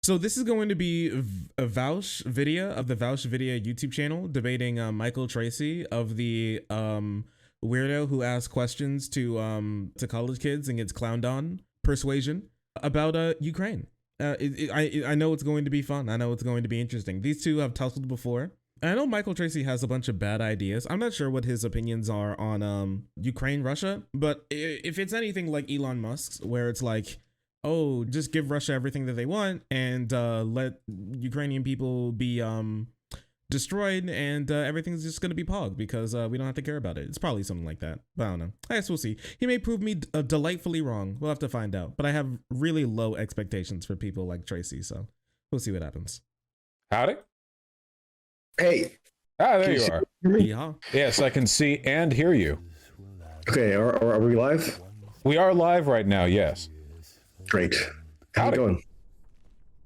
So this is going to be a Vaush video of the Vaush video YouTube channel debating Michael Tracey of the weirdo who asks questions to college kids and gets clowned on persuasion about Ukraine. I know it's going to be fun. I know it's going to be interesting. These two have tussled before. I know Michael Tracey has a bunch of bad ideas. I'm not sure what his opinions are on Ukraine, Russia, but if it's anything like Elon Musk's, where it's like, oh, just give Russia everything that they want and let Ukrainian people be destroyed and everything's just going to be pogged because we don't have to care about it. It's probably something like that, but I don't know. I guess we'll see. He may prove me delightfully wrong. We'll have to find out, but I have really low expectations for people like Tracey, so we'll see what happens. Howdy. Hey. Ah, there you are. Yeah. Yes, I can see and hear you. Okay, are we live? We are live right now, yes. Great. How you doing?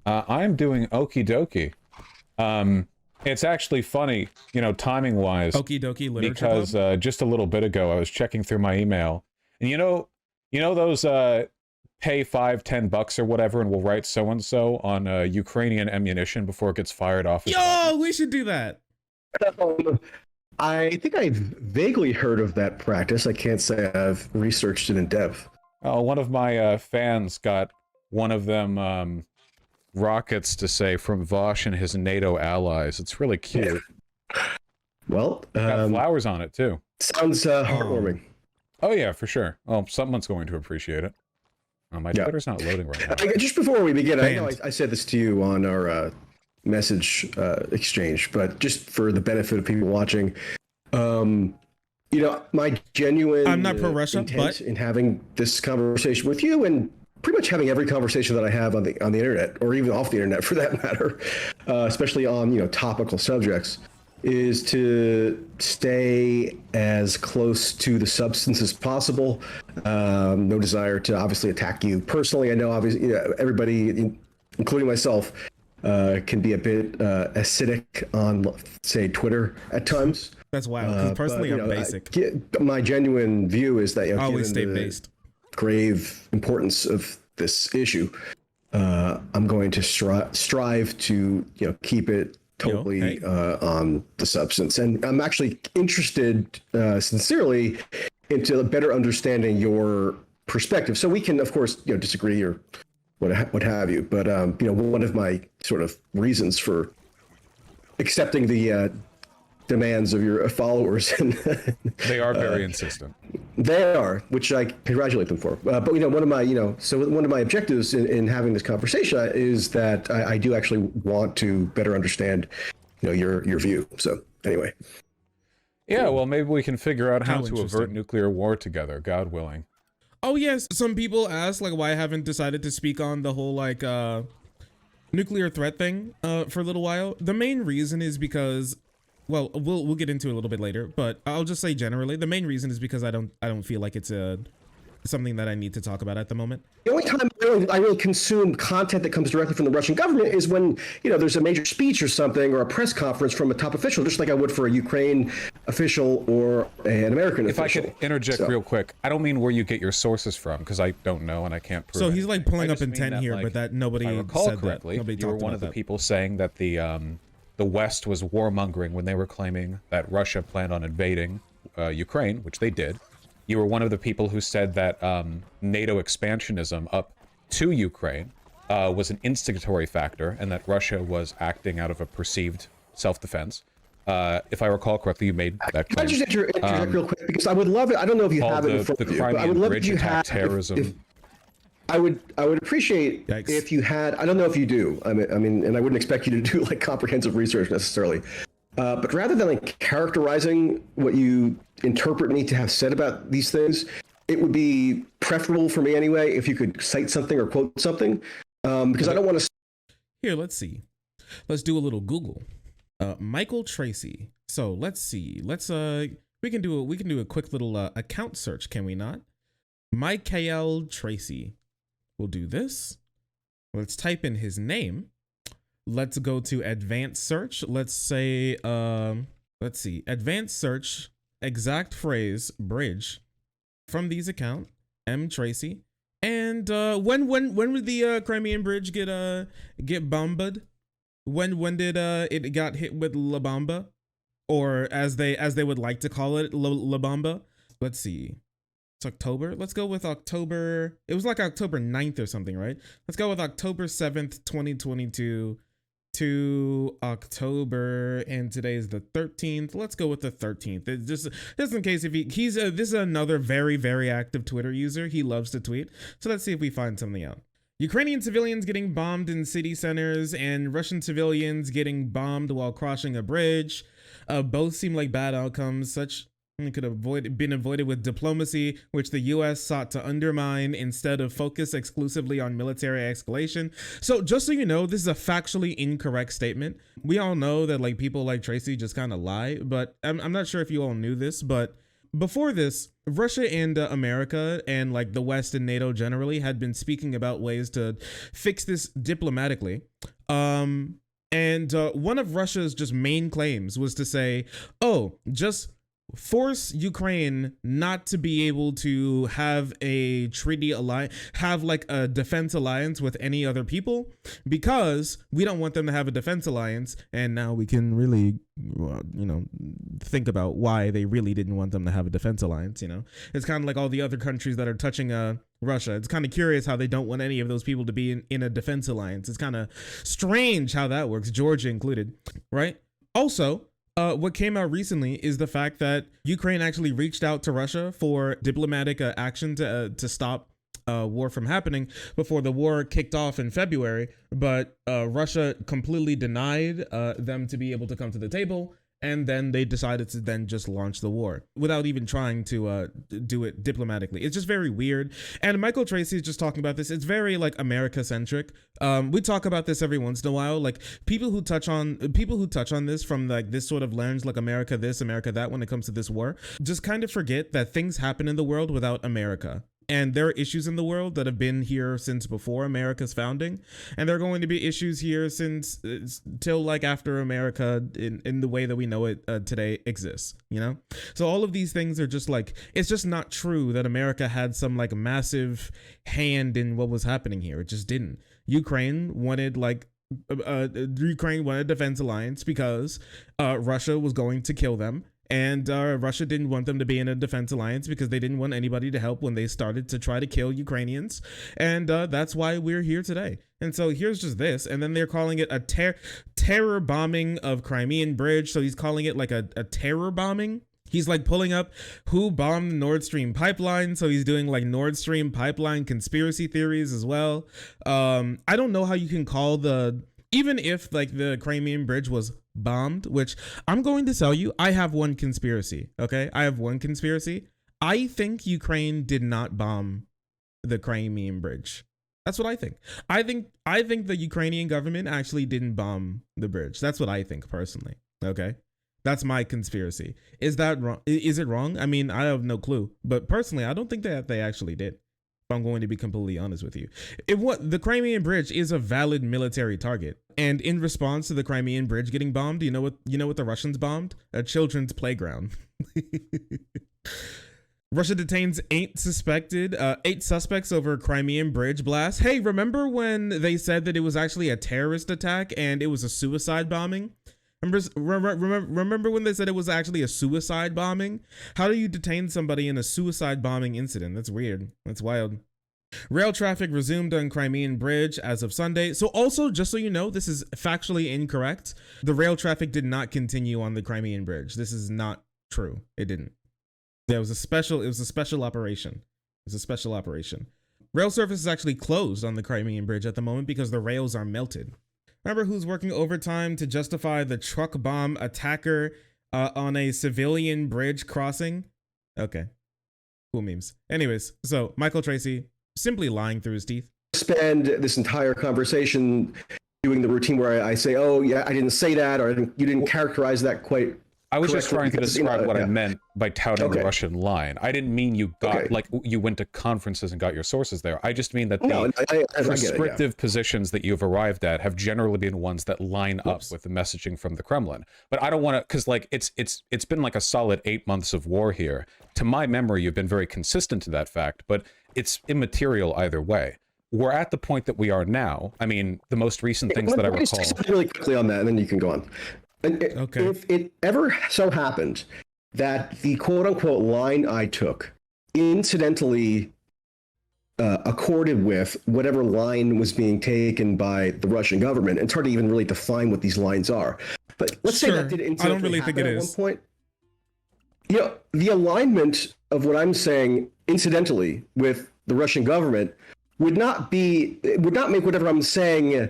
I'm doing okie dokie. It's actually funny, you know, timing wise. Okie dokie literature because just a little bit ago I was checking through my email, and you know those pay $5-10 or whatever, and we'll write so and so on Ukrainian ammunition before it gets fired off. Yo, we should do that. I think I've vaguely heard of that practice. I can't say I've researched it in depth. One of my fans got one of them rockets to say from Vaush and his NATO allies. It's really cute. Well, got flowers on it too. Sounds heartwarming. Oh yeah, for sure. Oh, someone's going to appreciate it. Oh, my Twitter's not loading right now. Just before we begin, I know I said this to you on our message exchange, but just for the benefit of people watching, you know, my genuine I'm not pro Russia, intent in having this conversation with you, and pretty much having every conversation that I have on the internet, or even off the internet for that matter, especially on, you know, topical subjects, is to stay as close to the substance as possible. No desire to obviously attack you personally. I know obviously, you know, everybody, including myself, can be a bit acidic on, say, Twitter at times. That's wild. Because personally, I'm basic. My genuine view is that, you know, always stay based. Grave importance of this issue, I'm going to strive to, you know, keep it totally on the substance. And I'm actually interested sincerely into better understanding your perspective. So we can, of course, you know, disagree or what have you. But, you know, one of my sort of reasons for accepting the demands of your followers. And they are very insistent. They are, which I congratulate them for. But, you know, one of my objectives in having this conversation is that I do actually want to better understand, you know, your view. So anyway. Yeah, well, maybe we can figure out how to avert nuclear war together, God willing. Oh, yes. Some people ask, like, why I haven't decided to speak on the whole, like, nuclear threat thing for a little while. The main reason is because, well, we'll get into it a little bit later, but I'll just say generally, the main reason is because I don't feel like it's something that I need to talk about at the moment. The only time I really consume content that comes directly from the Russian government is when, you know, there's a major speech or something, or a press conference from a top official, just like I would for a Ukraine official or an American official. If I could interject real quick, I don't mean where you get your sources from, because I don't know and I can't prove it. So he's like pulling up intent here, but that nobody said correctly, that. Nobody you were one of the people saying that the West was warmongering when they were claiming that Russia planned on invading Ukraine, which they did. You were one of the people who said that NATO expansionism up to Ukraine was an instigatory factor, and that Russia was acting out of a perceived self-defense. If I recall correctly, you made that claim. Can I just interject real quick, because I would love it. I don't know if you have it in front of you, but I would love if you had terrorism. I would appreciate if you had. I don't know if you do. I mean, and I wouldn't expect you to do like comprehensive research necessarily. But rather than like characterizing what you interpret me to have said about these things, it would be preferable for me anyway if you could cite something or quote something, because I don't want to. Here, let's see. Let's do a little Google. Michael Tracey. So let's see. We can do a quick little account search, can we not? Michael Tracey. We'll do this. Let's type in his name. Let's go to advanced search. Let's say, let's see, advanced search, exact phrase, bridge from these account, M Tracey. And when would the Crimean Bridge get bombed? When did it got hit with La Bamba, or as they would like to call it, La Bamba? Let's see. It's October. Let's go with October. It was like October 9th or something, right? Let's go with October 7th, 2022 to October, and today is the 13th. Let's go with the 13th. It's just in case if this is another very, very active Twitter user. He loves to tweet. So let's see if we find something out. Ukrainian civilians getting bombed in city centers and Russian civilians getting bombed while crossing a bridge. Both seem like bad outcomes. Such could have been avoided with diplomacy, which the US sought to undermine instead of focus exclusively on military escalation. So just so you know, this is a factually incorrect statement. We all know that like people like Tracey just kind of lie, but I'm not sure if you all knew this, but before this, Russia and America and like the West and NATO generally had been speaking about ways to fix this diplomatically. And one of Russia's just main claims was to say, oh, just force Ukraine not to be able to have a treaty alliance, have like a defense alliance with any other people, because we don't want them to have a defense alliance. And now we can really, think about why they really didn't want them to have a defense alliance. It's kind of like all the other countries that are touching Russia. It's kind of curious how they don't want any of those people to be in a defense alliance. It's kind of strange how that works, Georgia included, right? Also, what came out recently is the fact that Ukraine actually reached out to Russia for diplomatic action to stop war from happening before the war kicked off in February. But Russia completely denied them to be able to come to the table. And then they decided to then just launch the war without even trying to do it diplomatically. It's just very weird. And Michael Tracey is just talking about this. It's very like America centric. We talk about this every once in a while. Like people who touch on this from like this sort of lens, like America this, America that, when it comes to this war, just kind of forget that things happen in the world without America. And there are issues in the world that have been here since before America's founding. And there are going to be issues here since till like after America in the way that we know it today exists, So all of these things are just like, it's just not true that America had some like massive hand in what was happening here. It just didn't. Ukraine wanted a defense alliance because Russia was going to kill them. And Russia didn't want them to be in a defense alliance because they didn't want anybody to help when they started to try to kill Ukrainians. And that's why we're here today. And so here's just this. And then they're calling it a terror bombing of Crimean Bridge. So he's calling it like a terror bombing. He's like pulling up who bombed the Nord Stream pipeline. So he's doing like Nord Stream pipeline conspiracy theories as well. I don't know how you can call even if like the Crimean Bridge was bombed, which I'm going to tell you, I have one conspiracy. Okay. I have one conspiracy. I think Ukraine did not bomb the Crimean Bridge. That's what I think. I think the Ukrainian government actually didn't bomb the bridge. That's what I think personally. Okay. That's my conspiracy. Is that wrong? Is it wrong? I mean, I have no clue, but personally, I don't think that they actually did. I'm going to be completely honest with you. The Crimean Bridge is a valid military target, and in response to the Crimean Bridge getting bombed, you know what the Russians bombed? A children's playground. Russia detains 8 suspects over Crimean Bridge blast. Hey, remember when they said that it was actually a terrorist attack and it was a suicide bombing? Remember when they said it was actually a suicide bombing? How do you detain somebody in a suicide bombing incident? That's weird. That's wild. Rail traffic resumed on Crimean Bridge as of Sunday. So also, just so you know, this is factually incorrect. The rail traffic did not continue on the Crimean Bridge. This is not true. It didn't. It was a special operation. It was a special operation. Rail service is actually closed on the Crimean Bridge at the moment because the rails are melted. Remember who's working overtime to justify the truck bomb attacker on a civilian bridge crossing? Okay. Cool memes. Anyways, so Michael Tracey simply lying through his teeth. Spend this entire conversation doing the routine where I say, oh, yeah, I didn't say that, or you didn't characterize that quite. I was just trying to describe what yeah. I meant by touting the Russian line. I didn't mean you got like you went to conferences and got your sources there. I just mean that the prescriptive positions that you've arrived at have generally been ones that line up with the messaging from the Kremlin. But I don't want to, because like it's been like a solid 8 months of war here. To my memory, you've been very consistent to that fact. But it's immaterial either way. We're at the point that we are now. I mean, the most recent things that I recall. Really quickly on that, and then you can go on. Okay. If it ever so happened that the quote unquote line I took incidentally accorded with whatever line was being taken by the Russian government, and it's hard to even really define what these lines are. But let's say that did incidentally I don't really think it at is. one point. You know, the alignment of what I'm saying incidentally with the Russian government would not make whatever I'm saying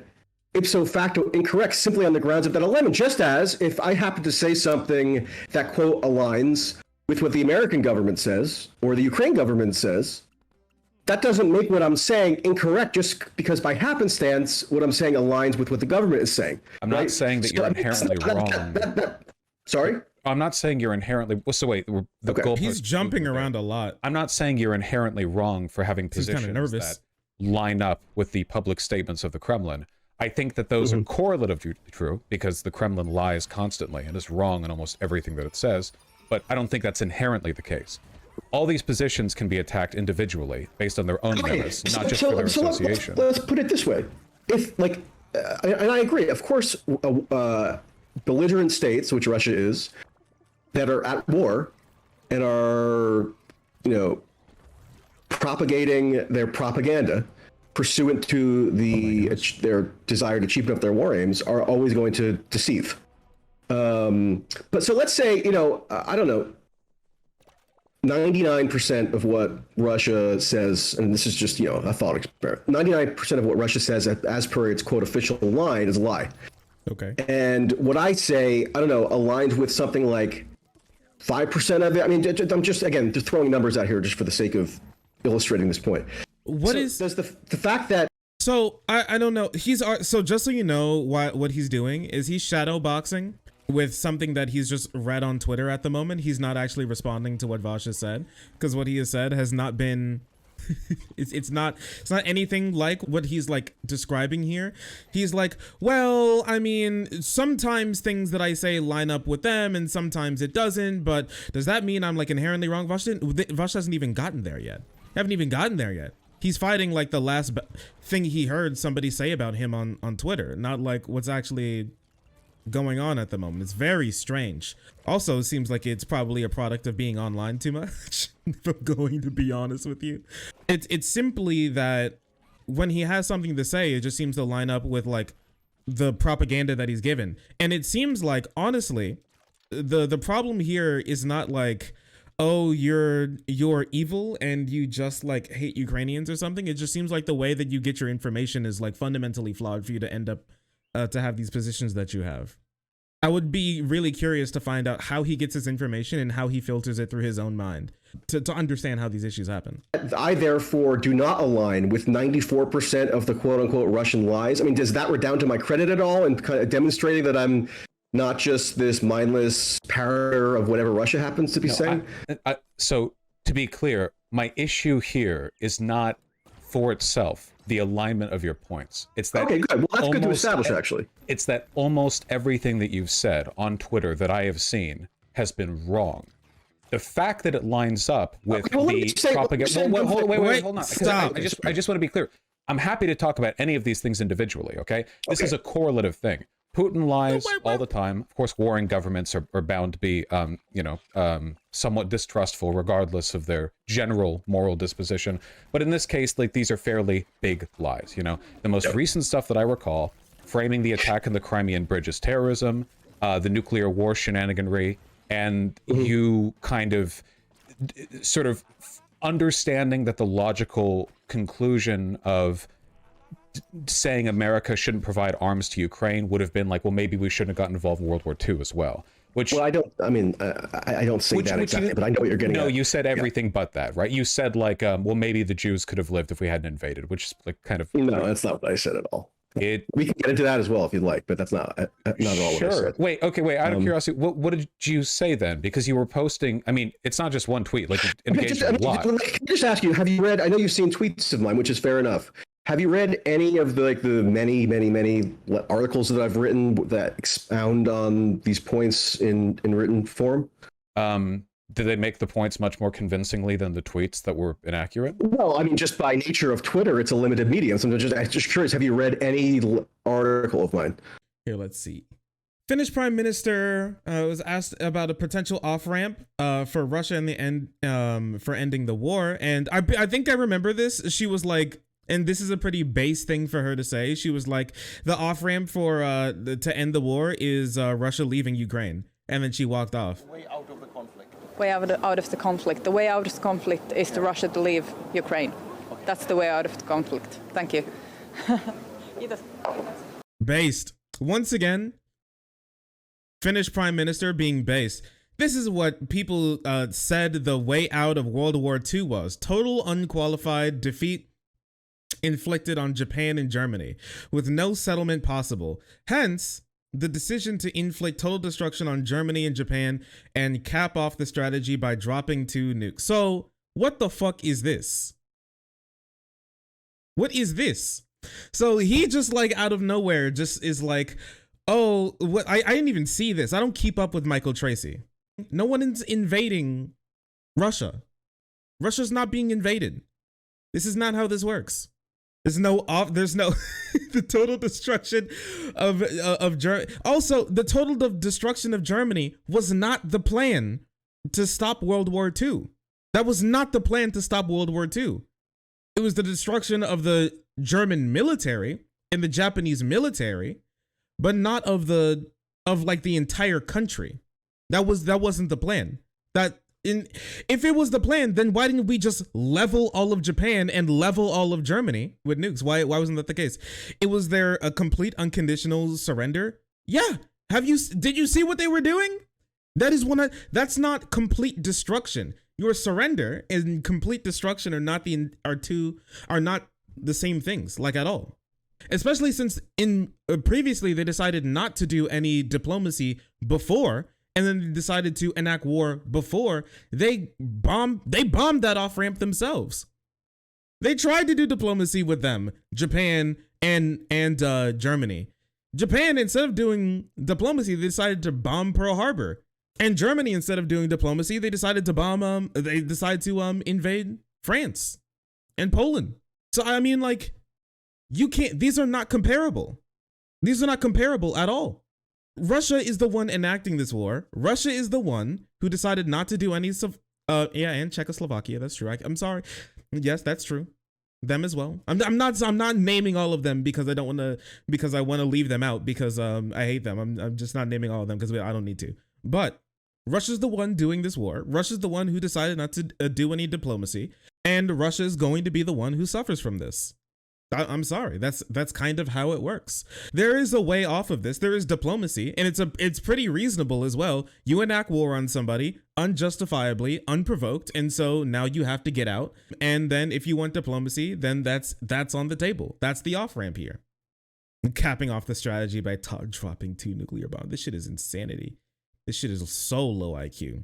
ipso facto incorrect simply on the grounds of that alignment. Just as if I happen to say something that quote aligns with what the American government says or the Ukraine government says, that doesn't make what I'm saying incorrect just because by happenstance what I'm saying aligns with what the government is saying. I'm not saying that you're inherently wrong. Sorry? I'm not saying you're inherently. So wait, He's jumping around a lot. I'm not saying you're inherently wrong for having positions that line up with the public statements of the Kremlin. I think that those are correlatively true because the Kremlin lies constantly and is wrong in almost everything that it says. But I don't think that's inherently the case. All these positions can be attacked individually based on their own merits, not just for their association. Let's put it this way: if and I agree, of course, belligerent states, which Russia is, that are at war and are, propagating their propaganda pursuant to their desire to cheapen up their war aims, are always going to deceive. But so let's say, I don't know, 99% of what Russia says, and this is just, a thought experiment, 99% of what Russia says as per its quote official line is a lie. Okay. And what I say, I don't know, aligns with something like 5% of it. I mean, I'm just throwing numbers out here just for the sake of illustrating this point. Does the fact that... So I don't know. So just so you know what he's doing is he's shadow boxing with something that he's just read on Twitter at the moment. He's not actually responding to what Vaush has said, because what he has said has not been it's not anything like what he's like describing here. He's like, well, I mean, sometimes things that I say line up with them and sometimes it doesn't, but does that mean I'm like inherently wrong? Vaush hasn't even gotten there yet. Haven't even gotten there yet. He's fighting like the last thing he heard somebody say about him on Twitter, not like what's actually going on at the moment. It's very strange. Also, it seems like it's probably a product of being online too much, if I'm going to be honest with you. It's simply that when he has something to say, it just seems to line up with like the propaganda that he's given. And it seems like, honestly, the problem here is not like, oh, you're evil and you just like hate Ukrainians or something. It just seems like the way that you get your information is like fundamentally flawed for you to end up to have these positions that you have. I would be really curious to find out how he gets his information and how he filters it through his own mind to understand how these issues happen. I therefore do not align with 94% of the quote unquote Russian lies. I mean, does that redound to my credit at all and kind of demonstrating that I'm not just this mindless parroter of whatever Russia happens to be saying? So to be clear, my issue here is not for itself the alignment of your points. It's that okay, good. Well, that's good to establish, actually. It's that almost everything that you've said on Twitter that I have seen has been wrong. The fact that it lines up with the propaganda. Wait, hold on. Stop. I just want to be clear. I'm happy to talk about any of these things individually. Okay, this is a correlative thing. Putin lies all the time. Of course, warring governments are bound to be, somewhat distrustful, regardless of their general moral disposition. But in this case, like, these are fairly big lies. The most recent stuff that I recall, framing the attack on the Crimean Bridge as terrorism, the nuclear war shenaniganry, and you kind of sort of understanding that the logical conclusion of saying America shouldn't provide arms to Ukraine would have been like, well, maybe we shouldn't have gotten involved in World War II as well. Which, well, I don't say that exactly, but I know what you're getting at. No, you said everything but that, right? You said like, well, maybe the Jews could have lived if we hadn't invaded, which is like kind of... No, that's not what I said at all. We can get into that as well if you'd like, but that's not at all what I said. Wait, out of curiosity, what did you say then? Because you were posting, I mean, it's not just one tweet, like engaged in a lot. Can I just ask you, have you read, I know you've seen tweets of mine, which is fair enough. Have you read any of the many articles that I've written that expound on these points in written form? Did they make the points much more convincingly than the tweets that were inaccurate? Well, I mean, just by nature of Twitter, it's a limited medium. So I'm just curious, have you read any article of mine? Here, let's see. Finnish Prime Minister was asked about a potential off-ramp for Russia in the end for ending the war. And I think I remember this. She was like, and this is a pretty base thing for her to say. She was like, the off-ramp for to end the war is Russia leaving Ukraine. And then she walked off. Way out of the conflict. Way out of the conflict. The way out of the conflict is to Russia to leave Ukraine. Okay. That's the way out of the conflict. Thank you. Based. Once again, Finnish Prime Minister being based. This is what people said the way out of World War II was. Total unqualified defeat inflicted on Japan and Germany, with no settlement possible. Hence, the decision to inflict total destruction on Germany and Japan and cap off the strategy by dropping 2 nukes. So, what the fuck is this? What is this? So he just like out of nowhere just is like, oh, what? I didn't even see this. I don't keep up with Michael Tracey. No one is invading Russia. Russia's not being invaded. This is not how this works. There's no the total destruction of Germany. Also, the total destruction of Germany was not the plan to stop World War II. That was not the plan to stop World War II. It was the destruction of the German military and the Japanese military, but not of the entire country. That wasn't the plan. If it was the plan, then why didn't we just level all of Japan and level all of Germany with nukes? Why wasn't that the case? Was there a complete unconditional surrender? Yeah. Did you see what they were doing? That's not complete destruction. Your surrender and complete destruction are not the same things, like at all. Especially since previously they decided not to do any diplomacy before, and then they decided to enact war before. They bombed that off ramp themselves. They tried to do diplomacy with them, Japan and Germany. Japan, instead of doing diplomacy, they decided to bomb Pearl Harbor. And Germany, instead of doing diplomacy, they decided to invade France and Poland. So I mean, like, you can't. These are not comparable. These are not comparable at all. Russia is the one enacting this war. Russia is the one who decided not to do any and Czechoslovakia. That's true. I'm sorry. Yes, that's true. Them as well. I'm not naming all of them because I don't want to, because I want to leave them out because I hate them. I'm just not naming all of them because I don't need to. But Russia's the one doing this war. Russia's the one who decided not to do any diplomacy, and Russia is going to be the one who suffers from this. I'm sorry. That's kind of how it works. There is a way off of this. There is diplomacy, and it's pretty reasonable as well. You enact war on somebody unjustifiably, unprovoked, and so now you have to get out. And then if you want diplomacy, then that's on the table. That's the off ramp here. Capping off the strategy by dropping 2 nuclear bombs. This shit is insanity. This shit is so low IQ.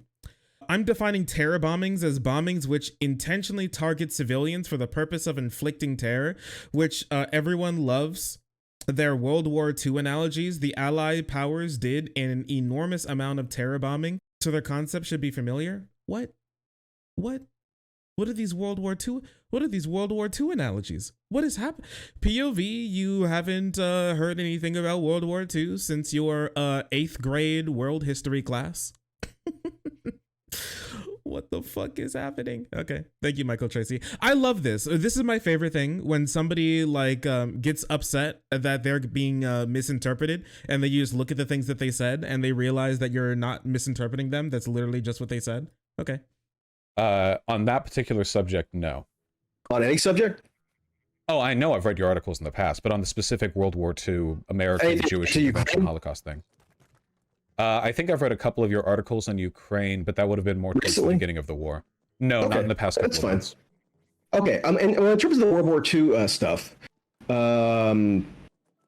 I'm defining terror bombings as bombings which intentionally target civilians for the purpose of inflicting terror, which everyone loves. Their World War II analogies, the Allied powers did an enormous amount of terror bombing, so their concept should be familiar. What are these World War II? What are these World War II analogies? What has happened? POV, you haven't heard anything about World War II since your 8th grade world history class. What the fuck is happening? Okay, thank you, Michael Tracey. I love this. This is my favorite thing, when somebody like gets upset that they're being misinterpreted, and then you just look at the things that they said and they realize that you're not misinterpreting them. That's literally just what they said. Okay. On that particular subject, no. On any subject? Oh, I know I've read your articles in the past, but on the specific World War II, American Jewish intervention Holocaust thing. I think I've read a couple of your articles on Ukraine, but that would have been more towards the beginning of the war. No, not in the past couple of months. Okay, and in terms of the World War II stuff, can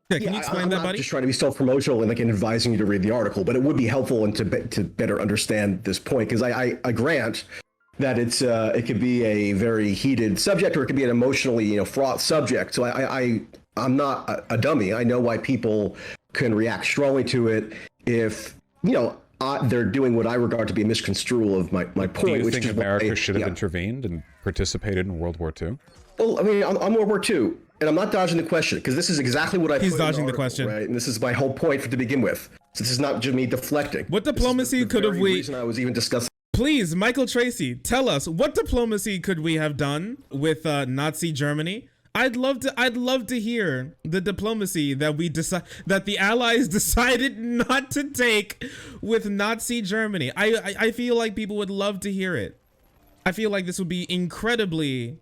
you explain that, buddy? I'm just trying to be self-promotional and like advising you to read the article, but it would be helpful and to better understand this point, because I grant that it could be a very heated subject, or it could be an emotionally fraught subject. So I'm not a dummy. I know why people can react strongly to it if they're doing what I regard to be a misconstrual of my point. Do you which think is America should have intervened and participated in World War II? Well, I mean, on World War II, and I'm not dodging the question because this is exactly what I. He's dodging the question, right? And this is my whole point to begin with. So this is not just me deflecting. What diplomacy could have we? Reason I was even discussing. Please, Michael Tracey, tell us what diplomacy could we have done with Nazi Germany? I'd love to hear the diplomacy that that the Allies decided not to take with Nazi Germany. I feel like people would love to hear it. I feel like this would be incredibly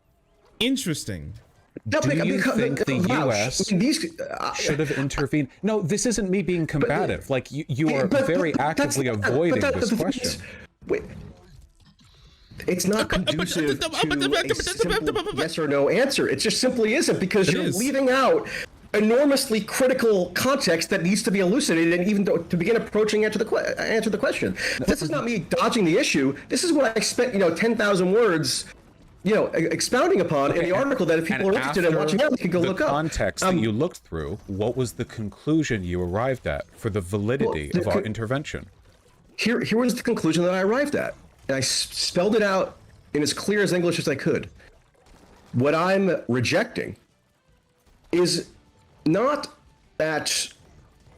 interesting. Do you think the U.S. should have intervened? No, this isn't me being combative. Like you are very actively avoiding this question. Wait. It's not conducive to a simple yes or no answer. It just simply isn't, because you're leaving out enormously critical context that needs to be elucidated, and even to begin approaching answer the question. This is not me dodging the issue. This is what I spent 10,000 words expounding upon in the article that if people are interested in watching out, they can go look up. The context that you looked through, what was the conclusion you arrived at for the validity of our intervention? Here was the conclusion that I arrived at. And I spelled it out in as clear as English as I could. What I'm rejecting is not that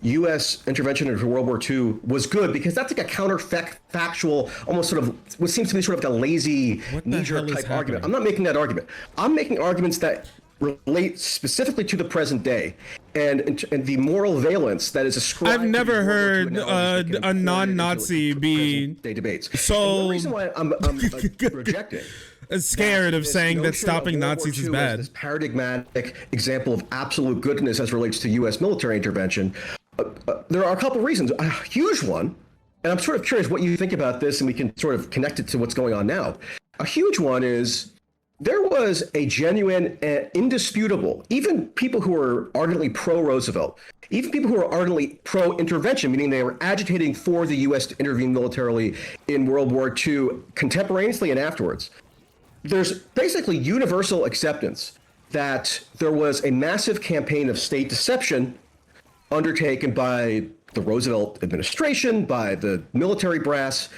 U.S. intervention into World War II was good, because that's like a counterfactual, almost sort of what seems to be sort of like a lazy knee-jerk type argument. I'm not making that argument. I'm making arguments that relate specifically to the present day and the moral valence that is ascribed. I've never heard a non-Nazi be debates. So the reason why I'm rejecting scared of saying that stopping Nazis is bad. This paradigmatic example of absolute goodness as relates to U.S. military intervention. There are a couple of reasons. A huge one, and I'm sort of curious what you think about this, and we can sort of connect it to what's going on now. A huge one is there was a genuine, indisputable, even people who were ardently pro-Roosevelt, even people who were ardently pro-intervention, meaning they were agitating for the U.S. to intervene militarily in World War II contemporaneously and afterwards. There's basically universal acceptance that there was a massive campaign of state deception undertaken by the Roosevelt administration, by the military brass,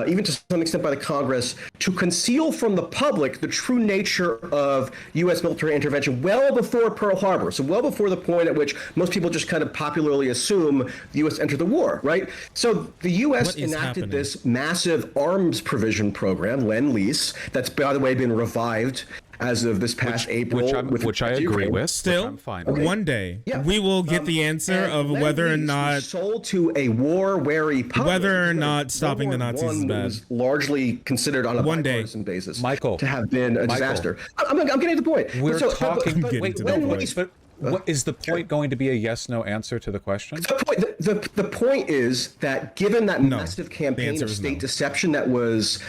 even to some extent by the Congress, to conceal from the public the true nature of U.S. military intervention well before Pearl Harbor. So well before the point at which most people just kind of popularly assume the U.S. entered the war, right? So the U.S. enacted this massive arms provision program, Lend-Lease, that's, by the way, been revived as of this past April. Which I agree with. Still, I'm fine. One day we will get the answer of whether or not sold to a war-wary public, whether or not stopping the Nazis is bad. Was largely considered on a bipartisan basis, Michael, to have been a disaster. I'm getting to the point. We're talking. But what is the point going to be a yes/no answer to the question? The point is that given that massive campaign of state deception that was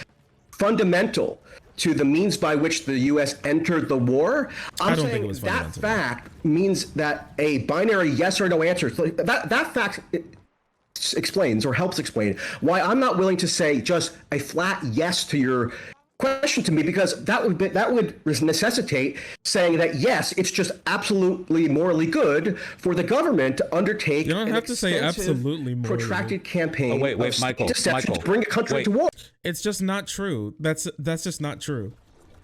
fundamental to the means by which the U.S. entered the war, I'm saying that fact means that a binary yes or no answer, that fact explains or helps explain why I'm not willing to say just a flat yes to your question to me, because that would necessitate saying that yes, it's just absolutely morally good for the government to undertake. You don't have to say absolutely morally protracted campaign. Oh, wait, Michael, to bring a country to war. It's just not true. That's just not true.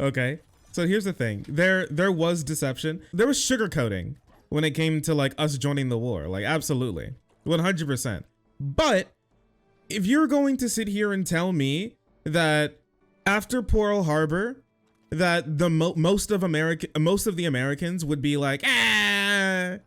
Okay, so here's the thing. There was deception. There was sugarcoating when it came to like us joining the war. Like absolutely, 100%. But if you're going to sit here and tell me that after Pearl Harbor, that the most of the Americans would be like, I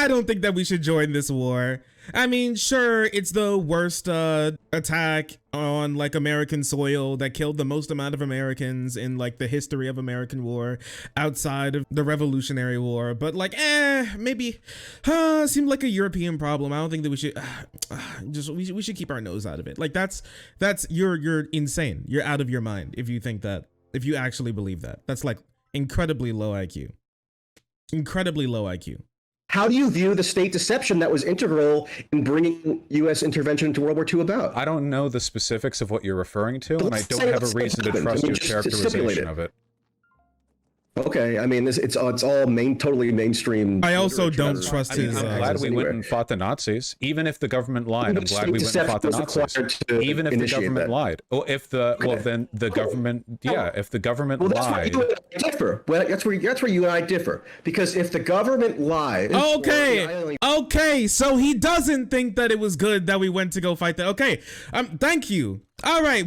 don't think that we should join this war. I mean, sure, it's the worst attack on like American soil that killed the most amount of Americans in like the history of American war outside of the Revolutionary War. But like, maybe seemed like a European problem. I don't think that we should we should keep our nose out of it. Like that's you're insane. You're out of your mind if you think that, if you actually believe that. That's like incredibly low IQ. Incredibly low IQ. How do you view the state deception that was integral in bringing U.S. intervention into World War II about? I don't know the specifics of what you're referring to, and I don't have a reason to trust your characterization of it. Okay, I mean, it's all totally mainstream. I also literature. don't trust his. I'm glad we went and fought the Nazis. Even if the government lied, I'm glad we went and fought the Nazis. Even if the government lied. Or if the, well, then the government, yeah, if the government lied. Differ. Well, that's where you and I differ. Because if the government lies. Okay, so he doesn't think that it was good that we went to go fight that. Okay, thank you. All right,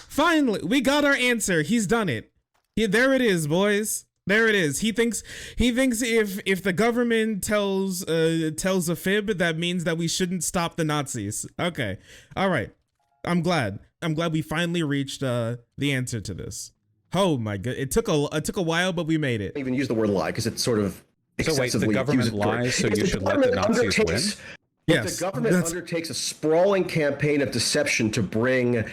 finally, we got our answer. He's done it. There it is, boys. There it is. He thinks if the government tells a fib, that means that we shouldn't stop the Nazis. Okay. All right. I'm glad we finally reached the answer to this. Oh my god. It took a while, but we made it. Even use the word lie because it's sort of so wait, the government lies, so you should let the Nazis win? Yes. If the government undertakes a sprawling campaign of deception to bring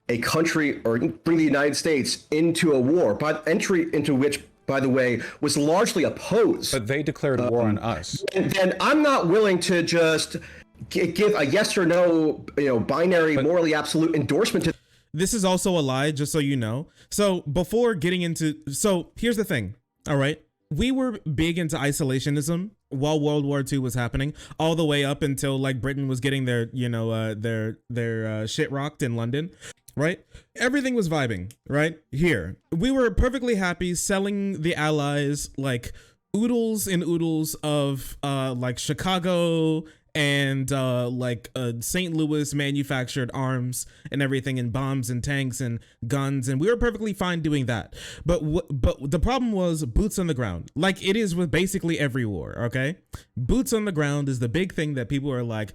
a country or bring the United States into a war, but entry into which, by the way, was largely opposed. But they declared war on us. And then I'm not willing to just give a yes or no, binary, morally absolute endorsement to. This is also a lie, just so you know. So before getting into, so here's the thing. All right. We were big into isolationism while World War II was happening, all the way up until like Britain was getting their, their shit rocked in London. Right? Everything was vibing, right? Here. We were perfectly happy selling the Allies like oodles and oodles of like Chicago and St. Louis manufactured arms and everything, and bombs and tanks and guns, and we were perfectly fine doing that. But the problem was boots on the ground, like it is with basically every war. Okay, boots on the ground is the big thing that people are like,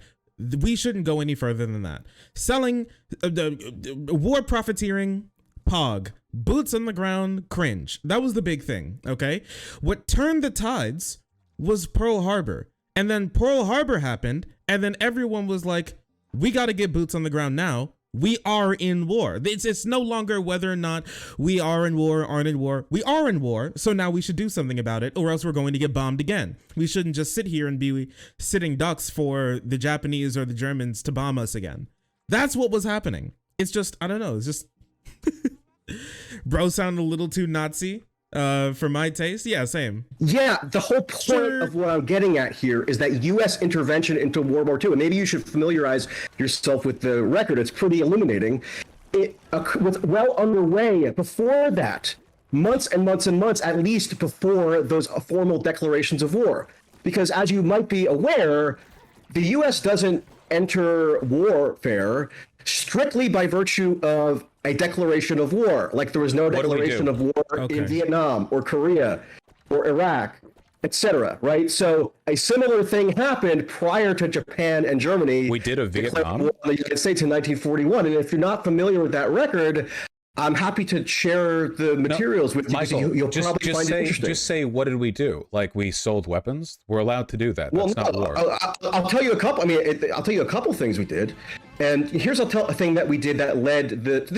we shouldn't go any further than that. Selling war profiteering, pog. Boots on the ground, cringe. That was the big thing, okay? What turned the tides was Pearl Harbor. And then Pearl Harbor happened, and then everyone was like, we got to get boots on the ground now. We are in war. It's no longer whether or not we are in war or aren't in war. We are in war, so now we should do something about it, or else we're going to get bombed again. We shouldn't just sit here and be sitting ducks for the Japanese or the Germans to bomb us again. That's what was happening. It's just, I don't know, it's just... Bro sounded a little too Nazi for my taste. Yeah, same. Yeah, the whole point of what I'm getting at here is that U.S. intervention into World War II, and maybe you should familiarize yourself with the record. It's pretty illuminating. It was well underway before that, months and months and months, at least before those formal declarations of war. Because as you might be aware, the U.S. doesn't enter warfare strictly by virtue of a declaration of war. Like there was no declaration of war in Vietnam or Korea or Iraq, etc. Right? So a similar thing happened prior to Japan and Germany. We did a Vietnam. War in the United States in 1941. And if you're not familiar with that record, I'm happy to share the materials with Michael, you. You'll probably find it interesting. Just say, what did we do? Like we sold weapons? We're allowed to do that. That's not war. I'll tell you a couple. I mean, I'll tell you a couple things we did. And here's a thing that we did that led none of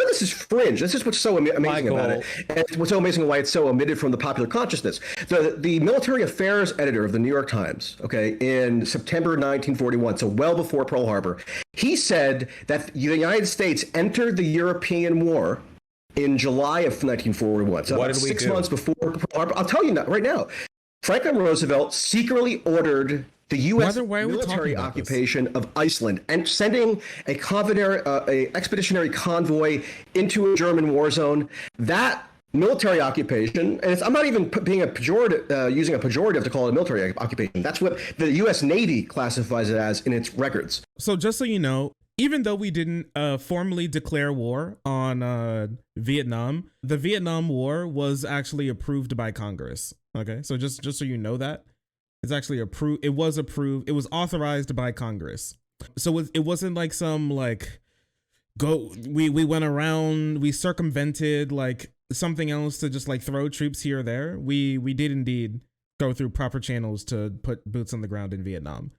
this is fringe. This is what's so amazing about it. And what's so amazing why it's so omitted from the popular consciousness. The military affairs editor of the New York Times, okay, in September 1941, so well before Pearl Harbor, he said that the United States entered the European War in July of 1941. So what about did we 6 do? months before Pearl Harbor. I'll tell you that right now. Franklin Roosevelt secretly ordered the U.S. military occupation of Iceland and sending a expeditionary convoy into a German war zone. That military occupation, and I'm not even being using a pejorative to call it a military occupation. That's what the U.S. Navy classifies it as in its records. So just so you know, even though we didn't formally declare war on Vietnam, the Vietnam War was actually approved by Congress. Okay, so just so you know that. It's actually approved. It was approved. It was authorized by Congress. So it wasn't like some like we went around, we circumvented like something else to just like throw troops here or there. We did indeed go through proper channels to put boots on the ground in Vietnam.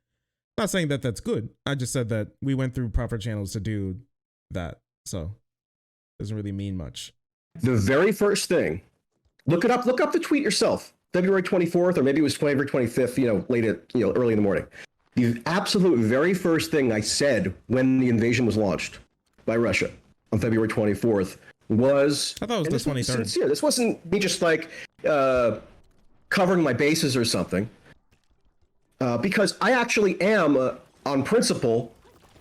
Not saying that that's good. I just said that we went through proper channels to do that. So it doesn't really mean much. The very first thing, look up the tweet yourself. February 24th, or maybe it was February 25th, early in the morning. The absolute very first thing I said when the invasion was launched by Russia on February 24th was, I thought it was the 23rd. Sincere. This wasn't me just like covering my bases or something, because I actually am on principle.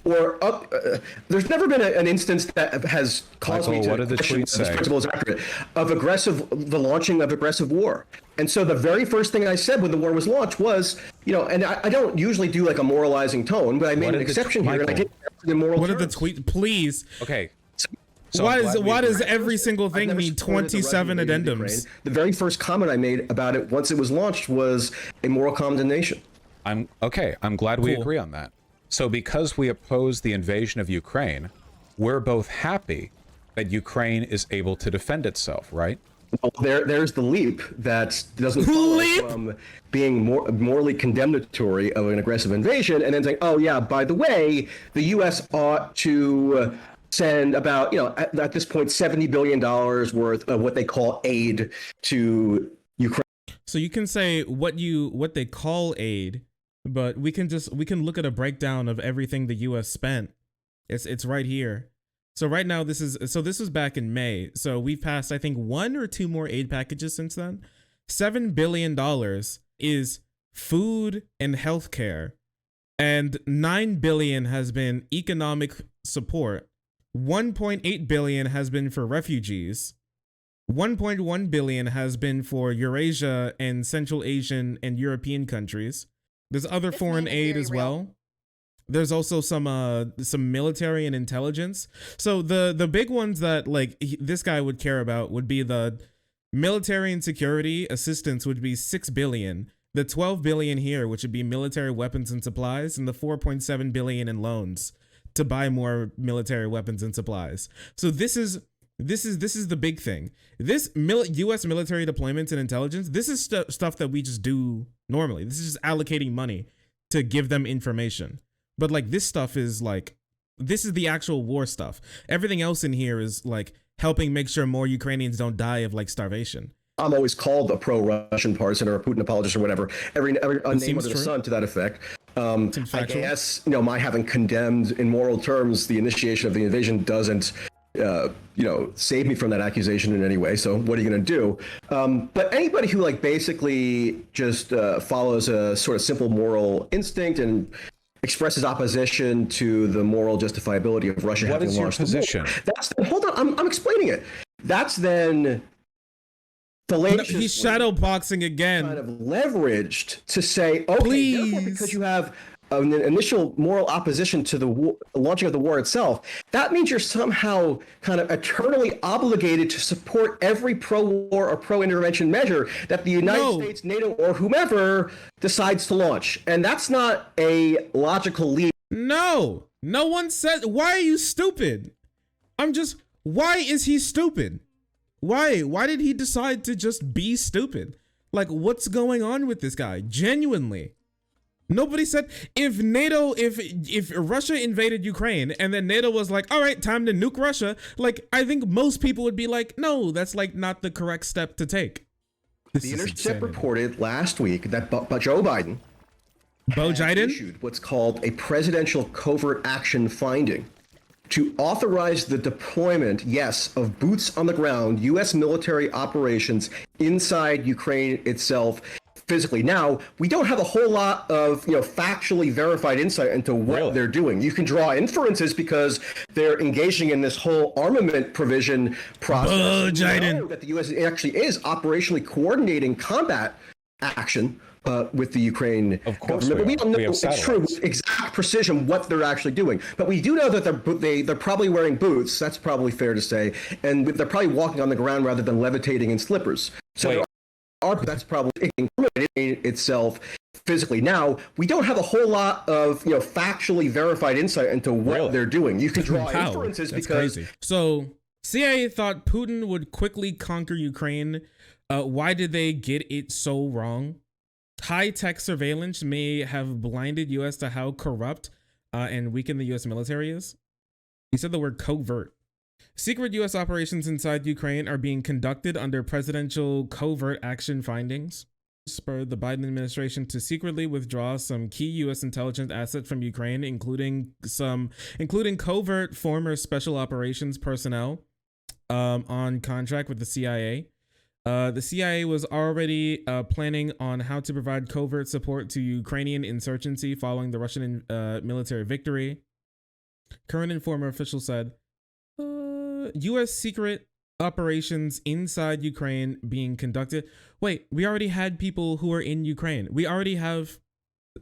There's never been an instance that has caused me to question this principle is accurate of the launching of aggressive war. And so the very first thing I said when the war was launched was, and I don't usually do like a moralizing tone, but I made an exception here, and I did the moral. What are the tweet? Please. Okay. So why does every single thing need 27 addendums? The very first comment I made about it once it was launched was a moral condemnation. I'm glad we agree on that. So because we oppose the invasion of Ukraine, we're both happy that Ukraine is able to defend itself, right? Well, there's the leap that doesn't follow from being morally condemnatory of an aggressive invasion and then saying, oh yeah, by the way, the U.S. ought to send about, at this point, $70 billion worth of what they call aid to Ukraine. So you can say what they call aid, but we can look at a breakdown of everything the U.S. spent. It's right here. So right now this was back in May. So we've passed, I think, 1 or 2 more aid packages since then. $7 billion is food and healthcare, and $9 billion has been economic support. 1.8 billion has been for refugees. 1.1 billion has been for Eurasia and Central Asian and European countries. There's other foreign aid as well. There's also some military and intelligence. So the big ones that this guy would care about would be the military and security assistance, would be 6 billion. The 12 billion here, which would be military weapons and supplies, and the 4.7 billion in loans to buy more military weapons and supplies. So this is the big thing. This U.S. military deployments and intelligence, this is stuff that we just do normally. This is just allocating money to give them information. But this stuff is this is the actual war stuff. Everything else in here is helping make sure more Ukrainians don't die of starvation. I'm always called a pro-Russian partisan or a Putin apologist or whatever. Every name under the sun to that effect. I guess my having condemned in moral terms the initiation of the invasion doesn't save me from that accusation in any way. So what are you going to do? But anybody who basically just follows a sort of simple moral instinct and expresses opposition to the moral justifiability of Russia having launched the war. What is your position? Hold on, I'm explaining it. That's then he's shadow boxing again. Kind of leveraged to say, okay, therefore, because you have an initial moral opposition to the launching of the war itself, that means you're somehow kind of eternally obligated to support every pro-war or pro-intervention measure that the United States, NATO, or whomever decides to launch. And that's not a logical leap. No one said, why are you stupid? Why is he stupid? Why did he decide to just be stupid? What's going on with this guy? Genuinely. Nobody said if Russia invaded Ukraine and then NATO was like, all right, time to nuke Russia. I think most people would be like, no, that's not the correct step to take. The Intercept reported last week that Joe Biden issued what's called a presidential covert action finding to authorize the deployment, of boots on the ground, U.S. military operations inside Ukraine itself physically. Now, we don't have a whole lot of factually verified insight into what they're doing. You can draw inferences because they're engaging in this whole armament provision process. That the U.S. actually is operationally coordinating combat action with the Ukraine government. But we don't know it's true with exact precision what they're actually doing. But we do know that they're probably wearing boots. That's probably fair to say. And they're probably walking on the ground rather than levitating in slippers. So that's probably incriminating itself physically. Now, we don't have a whole lot of factually verified insight into what they're doing. You can draw inferences because crazy. So CIA thought Putin would quickly conquer Ukraine. Why did they get it so wrong? High-tech surveillance may have blinded U.S. to how corrupt and weakened the U.S. military is. He said the word covert. Secret U.S. operations inside Ukraine are being conducted under presidential covert action findings. Spurred the Biden administration to secretly withdraw some key U.S. intelligence assets from Ukraine, including covert former special operations personnel. on contract with the CIA. The CIA was already planning on how to provide covert support to Ukrainian insurgency following the Russian military victory. Current and former officials said, U.S. secret operations inside Ukraine being conducted. Wait, we already had people who are in Ukraine. We already have.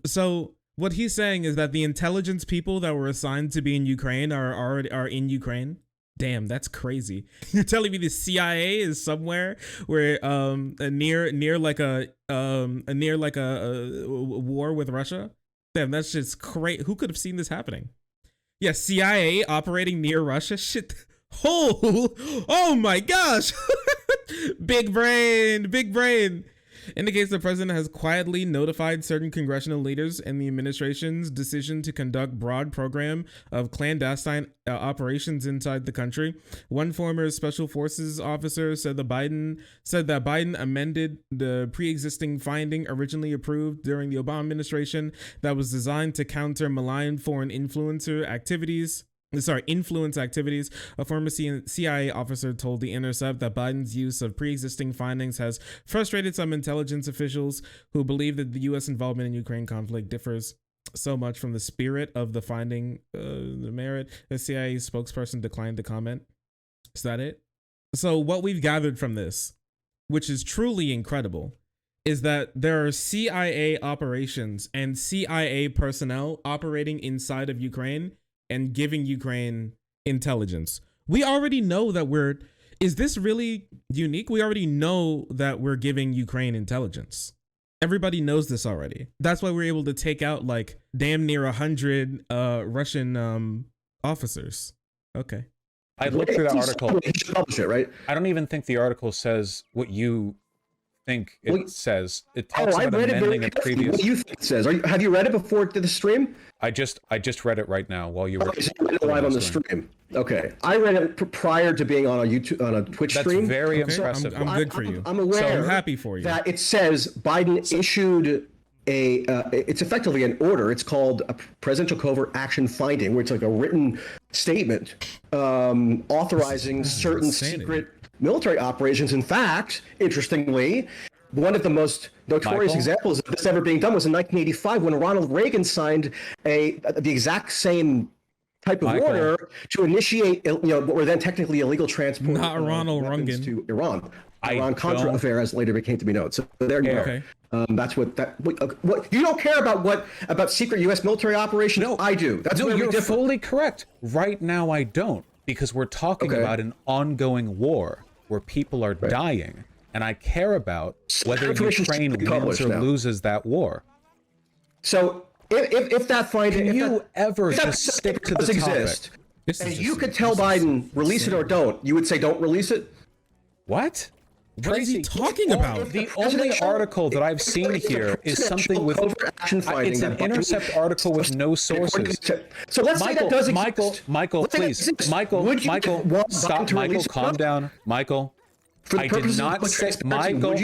So what he's saying is that the intelligence people that were assigned to be in Ukraine are in Ukraine. Damn, that's crazy. You're telling me the CIA is somewhere where near like a war with Russia? Damn, that's just crazy. Who could have seen this happening? Yeah, CIA operating near Russia. Shit. Oh my gosh. Big brain, big brain. Indicates the president has quietly notified certain congressional leaders and the administration's decision to conduct broad program of clandestine operations inside the country. One former special forces officer said that Biden amended the pre-existing finding originally approved during the Obama administration that was designed to counter malign foreign influence activities. A former CIA officer told The Intercept that Biden's use of pre-existing findings has frustrated some intelligence officials who believe that the U.S. involvement in Ukraine conflict differs so much from the spirit of the finding. The merit. The CIA spokesperson declined to comment. Is that it? So what we've gathered from this, which is truly incredible, is that there are CIA operations and CIA personnel operating inside of Ukraine and giving Ukraine intelligence. We already know that is this really unique? We already know that we're giving Ukraine intelligence. Everybody knows this already. That's why we're able to take out like damn near 100 Russian officers. Okay. I looked through the article. You should publish it, right? I don't even think the article says what you think it says. It talks about amending a previous. What do you think it says? Have you read it before the stream? I just read it right now while you were. Okay, so you read it live on the stream. Okay, I read it prior to being on a Twitch stream. That's very okay. impressive. I'm good for you. I'm aware. So I'm happy for you. That it says Biden issued a. It's effectively an order. It's called a presidential covert action finding, where it's like a written statement authorizing certain secret military operations. In fact, interestingly, one of the most notorious examples of this ever being done was in 1985 when Ronald Reagan signed the exact same type of order to initiate, what were then technically illegal transport Not Ronald Reagan to Iran. Iran-Contra affair, as later became to be known. So there you go. Okay. That's what you don't care about secret U.S. military operations. No, I do. That's where you're fully correct. Right now, I don't, because we're talking about an ongoing war where people are dying. And I care about whether Ukraine wins or loses that war. So if that finding... Can you ever just stick to the topic? And you could tell Biden, release it or don't. You would say don't release it? What? What is he talking about? The only article that I've seen here is something with... It's an Intercept article with no sources. So let's say that does exist. Michael, please. Michael, stop. Michael, calm down. Michael. I did not say, Michael,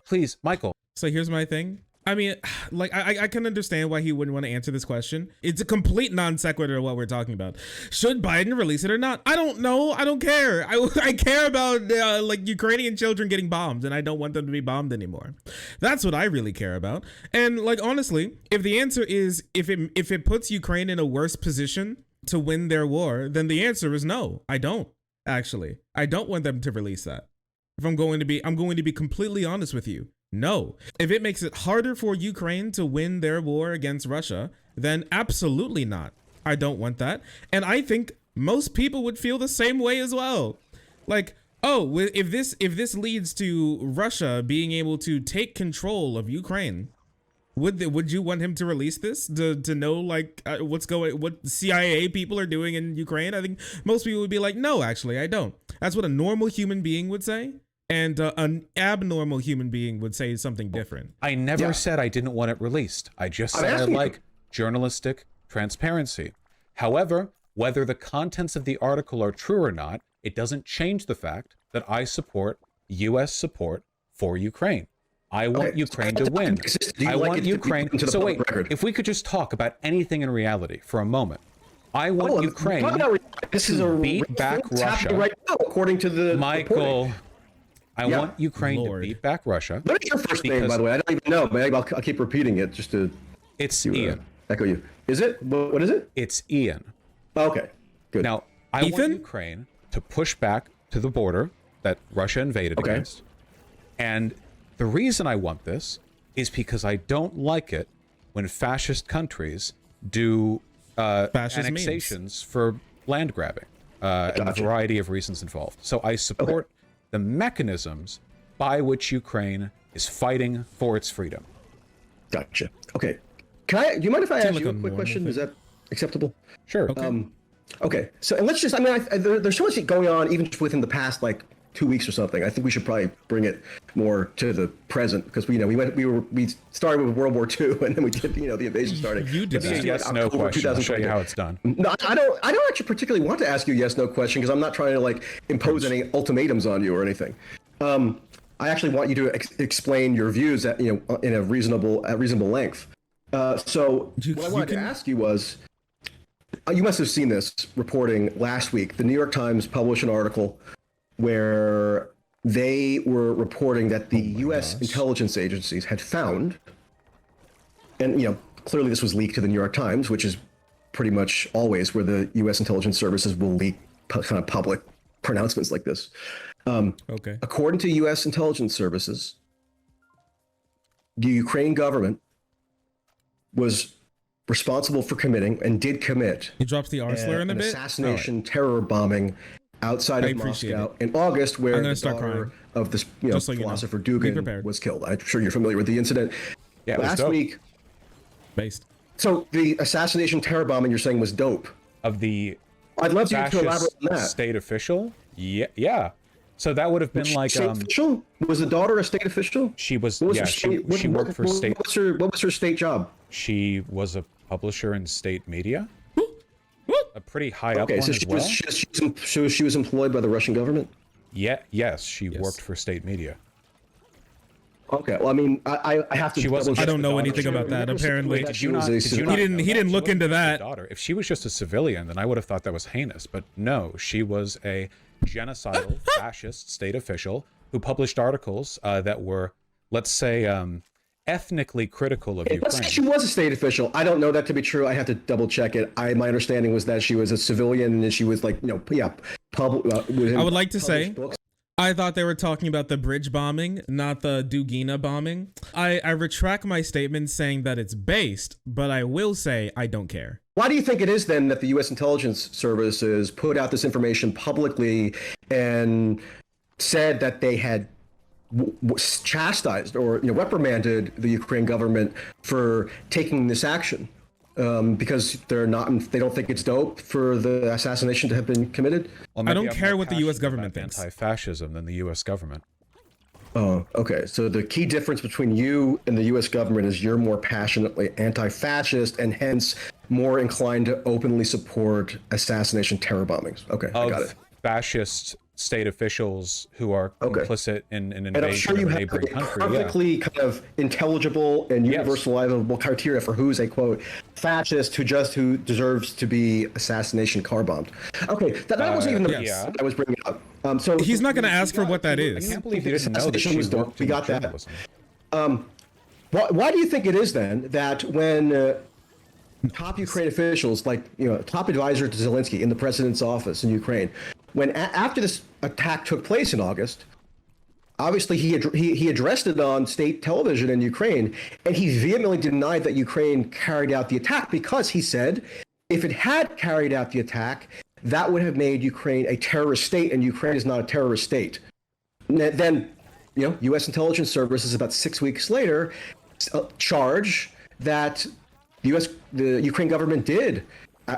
please, Michael. So here's my thing. I mean, like, I can understand why he wouldn't want to answer this question. It's a complete non sequitur of what we're talking about. Should Biden release it or not? I don't know. I don't care. I care about like Ukrainian children getting bombed, and I don't want them to be bombed anymore. That's what I really care about. And like, honestly, if the answer is if it puts Ukraine in a worse position to win their war, then the answer is no. I don't. Actually, I don't want them to release that. I'm going to be completely honest with you. No. If it makes it harder for Ukraine to win their war against Russia, then absolutely not. I don't want that. And I think most people would feel the same way as well. Like, oh, if this leads to Russia being able to take control of Ukraine, would you want him to release this to know like what CIA people are doing in Ukraine? I think most people would be like, no, actually, I don't. That's what a normal human being would say. And an abnormal human being would say something different. I never said I didn't want it released. I just said I like journalistic transparency. However, whether the contents of the article are true or not, it doesn't change the fact that I support U.S. support for Ukraine. I want Ukraine to win. I want Ukraine. So wait, if we could just talk about anything in reality for a moment. I want Ukraine this is a beat back Russia right now, according to the Michael. reporting. I want Ukraine to beat back Russia. What is your first name, by the way? I don't even know, but I'll keep repeating it just to. It's Ian. Echo you. Is it? What is it? It's Ian. Okay, good. Now, I want Ukraine to push back to the border that Russia invaded against. And the reason I want this is because I don't like it when fascist countries do annexations for land grabbing and a variety of reasons involved. So I support the mechanisms by which Ukraine is fighting for its freedom. Gotcha. Okay. Do you mind if I ask you a quick question? Is that acceptable? Sure. Okay. So, and let's just, there's so much going on even just within the past, 2 weeks or something. I think we should probably bring it more to the present because we started with World War II and then we did the invasion starting. You did that. Yes/no question. I'll show you how it's done. No, I don't actually particularly want to ask you a yes/no question because I'm not trying to impose any ultimatums on you or anything. I actually want you to explain your views at in a reasonable length. So what I wanted to ask you was, you must have seen this reporting last week. The New York Times published an article where they were reporting that the U.S. intelligence agencies had found, and clearly this was leaked to the New York Times, which is pretty much always where the U.S. intelligence services will leak kind of public pronouncements like this. According to U.S. intelligence services, the Ukraine government was responsible for committing and did commit. He drops the R slur in a bit. Assassination terror bombing outside of Moscow in August, where the daughter of this philosopher Dugin was killed. I'm sure you're familiar with the incident. Yeah, last week. So the assassination terror bombing you're saying was dope. Of the I'd love you to elaborate on that. State official? Yeah. So that would have been state official? Was the daughter a state official? She was. She worked for state. What was her state job? She was a publisher in state media. A pretty high up one so as well. She was employed by the Russian government? Yes, she worked for state media. Okay, well, I have to. I don't know anything about that. Apparently, he didn't look into that. If she was just a civilian, then I would have thought that was heinous. But no, she was a genocidal fascist state official who published articles that were, let's say, ethnically critical of Ukraine. Let's say she was a state official. I don't know that to be true. I have to double check it. My understanding was that she was a civilian and she was I would like to say, I thought they were talking about the bridge bombing, not the Dugina bombing. I retract my statement saying that it's based, but I will say I don't care. Why do you think it is then that the U.S. intelligence services put out this information publicly and said that they had chastised or reprimanded the Ukraine government for taking this action because they don't think it's dope for the assassination to have been committed? Well, I don't care what the U.S. government thinks. Anti-fascism than the U.S. government. Oh, okay. So the key difference between you and the U.S. government is you're more passionately anti-fascist and hence more inclined to openly support assassination terror bombings. Okay, I got it. Fascist state officials who are complicit in an invasion of a neighboring country. Perfectly kind of intelligible and universalizable criteria for who's a quote fascist who deserves to be assassination car bombed. Okay, that wasn't even the piece I was bringing up. So he's not going to ask for what that is. I can't believe you didn't know that she worked in journalism. Why do you think it is then that when top Ukraine officials, top advisor to Zelensky in the president's office in Ukraine, when after this attack took place in August, obviously he addressed it on state television in Ukraine, and he vehemently denied that Ukraine carried out the attack because he said if it had carried out the attack, that would have made Ukraine a terrorist state, and Ukraine is not a terrorist state. Then, U.S. intelligence services about 6 weeks later charge that the Ukraine government did,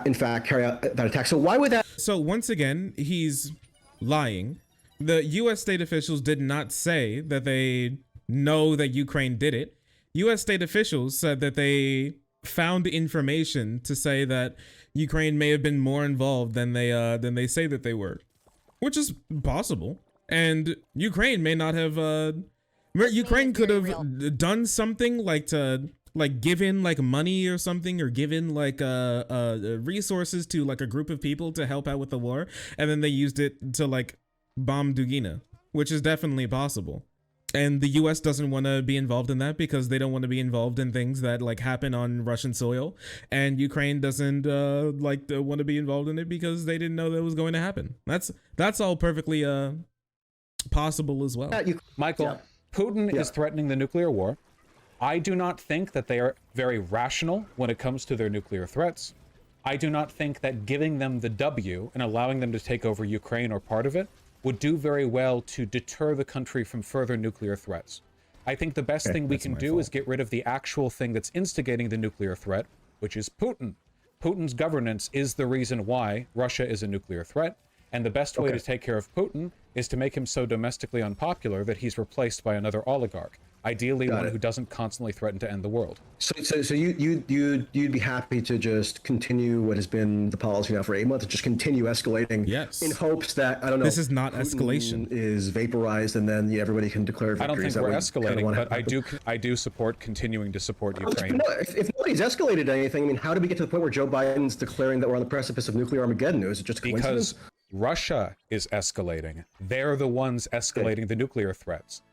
in fact, carry out that attack. So why would that? So once again, he's lying. The U.S. state officials did not say that they know that Ukraine did it. U.S. state officials said that they found information to say that Ukraine may have been more involved than they say that they were, which is possible. And Ukraine may not have. Ukraine could have done something like to like given like money or something, or given like resources to like a group of people to help out with the war, and then they used it to like bomb Dugina, which is definitely possible. And the US doesn't want to be involved in that because they don't want to be involved in things that like happen on Russian soil, and Ukraine doesn't want to be involved in it because they didn't know that was going to happen. That's all perfectly possible as well. Michael, Putin is threatening the nuclear war. I do not think that they are very rational when it comes to their nuclear threats. I do not think that giving them the W and allowing them to take over Ukraine or part of it would do very well to deter the country from further nuclear threats. I think the best thing we can do is get rid of the actual thing that's instigating the nuclear threat, which is Putin. Putin's governance is the reason why Russia is a nuclear threat, and the best way to take care of Putin is to make him so domestically unpopular that he's replaced by another oligarch. Ideally, one who doesn't constantly threaten to end the world. So you'd be happy to just continue what has been the policy now for 8 months, just continue escalating, in hopes that, I don't know, this is not Putin escalation, is vaporized, and then everybody can declare victory. I don't think we're escalating, but I do support continuing to support Ukraine. No, if nobody's escalated anything, I mean, how do we get to the point where Joe Biden's declaring that we're on the precipice of nuclear Armageddon? Is it just a coincidence? Because Russia is escalating. They're the ones escalating the nuclear threats.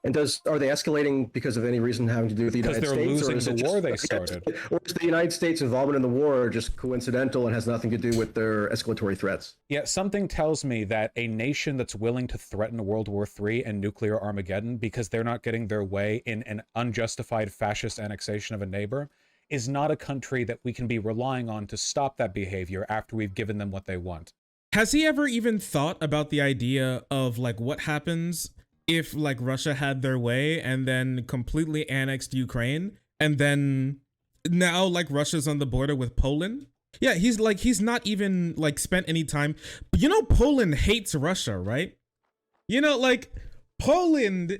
And are they escalating because of any reason having to do with the United States? Because they're losing the war they started. Or is the United States involvement in the war just coincidental and has nothing to do with their escalatory threats? Yeah, something tells me that a nation that's willing to threaten World War III and nuclear Armageddon because they're not getting their way in an unjustified fascist annexation of a neighbor is not a country that we can be relying on to stop that behavior after we've given them what they want. Has he ever even thought about the idea of like what happens if like Russia had their way and then completely annexed Ukraine, and then now like Russia's on the border with Poland? Yeah, he's not even like spent any time. But you know, Poland hates Russia, right? You know, like Poland,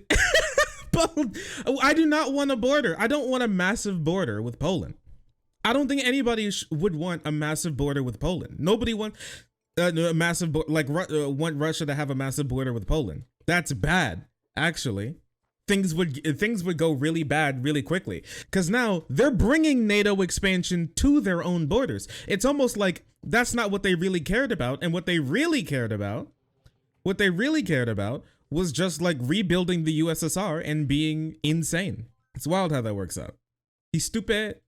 I do not want a border. I don't want a massive border with Poland. I don't think anybody would want a massive border with Poland. Nobody wants a massive want Russia to have a massive border with Poland. That's bad, actually. Things would go really bad really quickly, because now they're bringing NATO expansion to their own borders. It's almost like that's not what they really cared about, and what they really cared about was just like rebuilding the USSR and being insane. It's wild how that works out. He's stupid.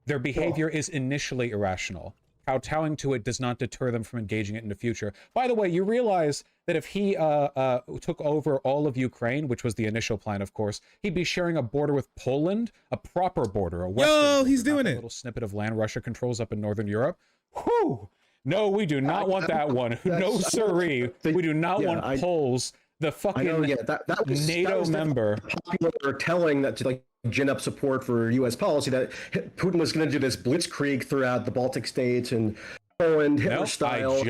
Their behavior is initially irrational. Kowtowing to it does not deter them from engaging it in the future. By the way, you realize that if he took over all of Ukraine, which was the initial plan, of course, he'd be sharing a border with Poland, a proper border, a western border, he's doing a it. little snippet of land Russia controls up in Northern Europe. Whew! No, we do not want that one. No, sirree. We do not want Poles, the fucking that was NATO member. Popular telling that to like gin up support for U.S. policy that Putin was going to do this blitzkrieg throughout the Baltic states and Poland, Hitler style.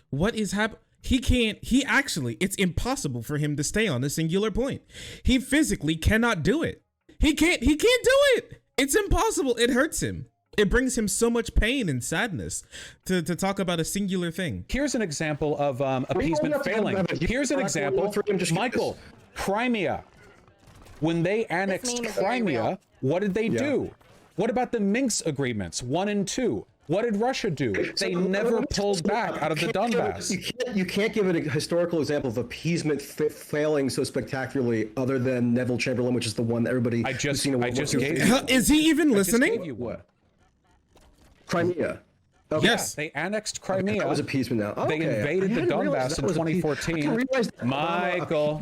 What is happening? It's impossible for him to stay on a singular point. He physically cannot do it. He can't do it. It's impossible. It hurts him. It brings him so much pain and sadness to talk about a singular thing. Here's an example of appeasement failing. Here's an example. Michael, Crimea. When they annexed Crimea, what did they do? What about the Minsk agreements 1 and 2? What did Russia do? They never pulled back out of the Donbass. You can't give a historical example of appeasement failing so spectacularly other than Neville Chamberlain, which is the one that everybody I just gave you. Is he even listening? I just gave you what? Crimea. Okay. Yes, they annexed Crimea. That was appeasement now. They invaded the Donbass in 2014. Michael,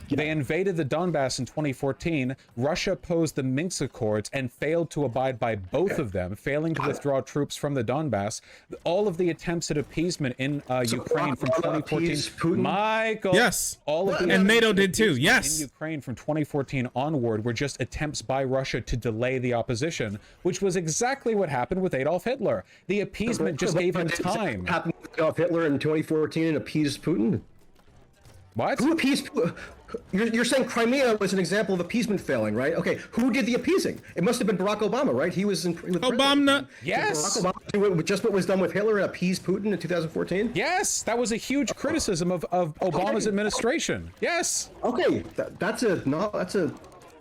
they invaded the Donbass in 2014. Russia opposed the Minsk Accords and failed to abide by both of them, failing to withdraw troops from the Donbass. All of the attempts at appeasement in Ukraine from 2014. Michael, yes, all of the and NATO did too. Yes, in Ukraine from 2014 onward were just attempts by Russia to delay the opposition, which was exactly what happened with Adolf Hitler. The appeasement just gave him time. Happened with Adolf Hitler in 2014 and appeased Putin? What? Who appeased Putin? You're saying Crimea was an example of appeasement failing, right? Okay, who did the appeasing? It must have been Barack Obama, right? He was with Obama. Yes. Did Barack Obama do just what was done with Hitler and appease Putin in 2014? Yes, that was a huge criticism of Obama's administration. Yes. Okay, that's a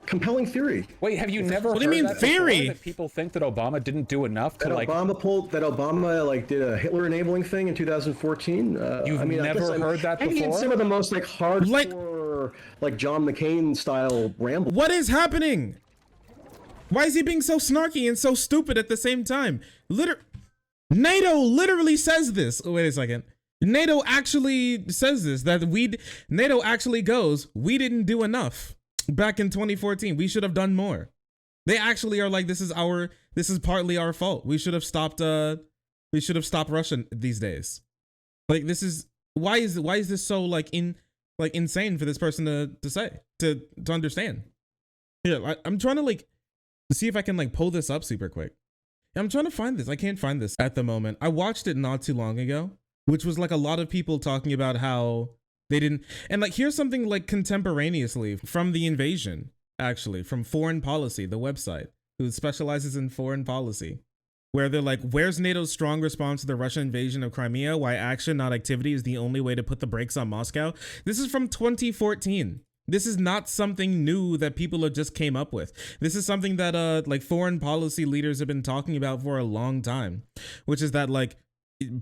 compelling theory. Wait, have you never What do you heard mean that theory? before, that people think that Obama didn't do enough to That Obama like did a Hitler enabling thing in 2014. You've never heard that maybe before? in some of the most like hardcore, like John McCain style ramble. What is happening? Why is he being so snarky and so stupid at the same time? NATO literally says this. Oh, wait a second. NATO actually says this, that NATO actually goes, we didn't do enough back in 2014. We should have done more. They actually are like, this is partly our fault. We should have stopped Russia these days. Like, why is this so like insane for this person to understand? Yeah, I'm trying to like see if I can like pull this up super quick. I'm trying to find this. I can't find this at the moment. I watched it not too long ago, which was like a lot of people talking about how they didn't. And like, here's something like contemporaneously from The Invasion, actually, from Foreign Policy, the website, who specializes in foreign policy, where they're like, where's NATO's strong response to the Russian invasion of Crimea? Why action, not activity, is the only way to put the brakes on Moscow? This is from 2014. This is not something new that people have just came up with. This is something that like foreign policy leaders have been talking about for a long time, which is that like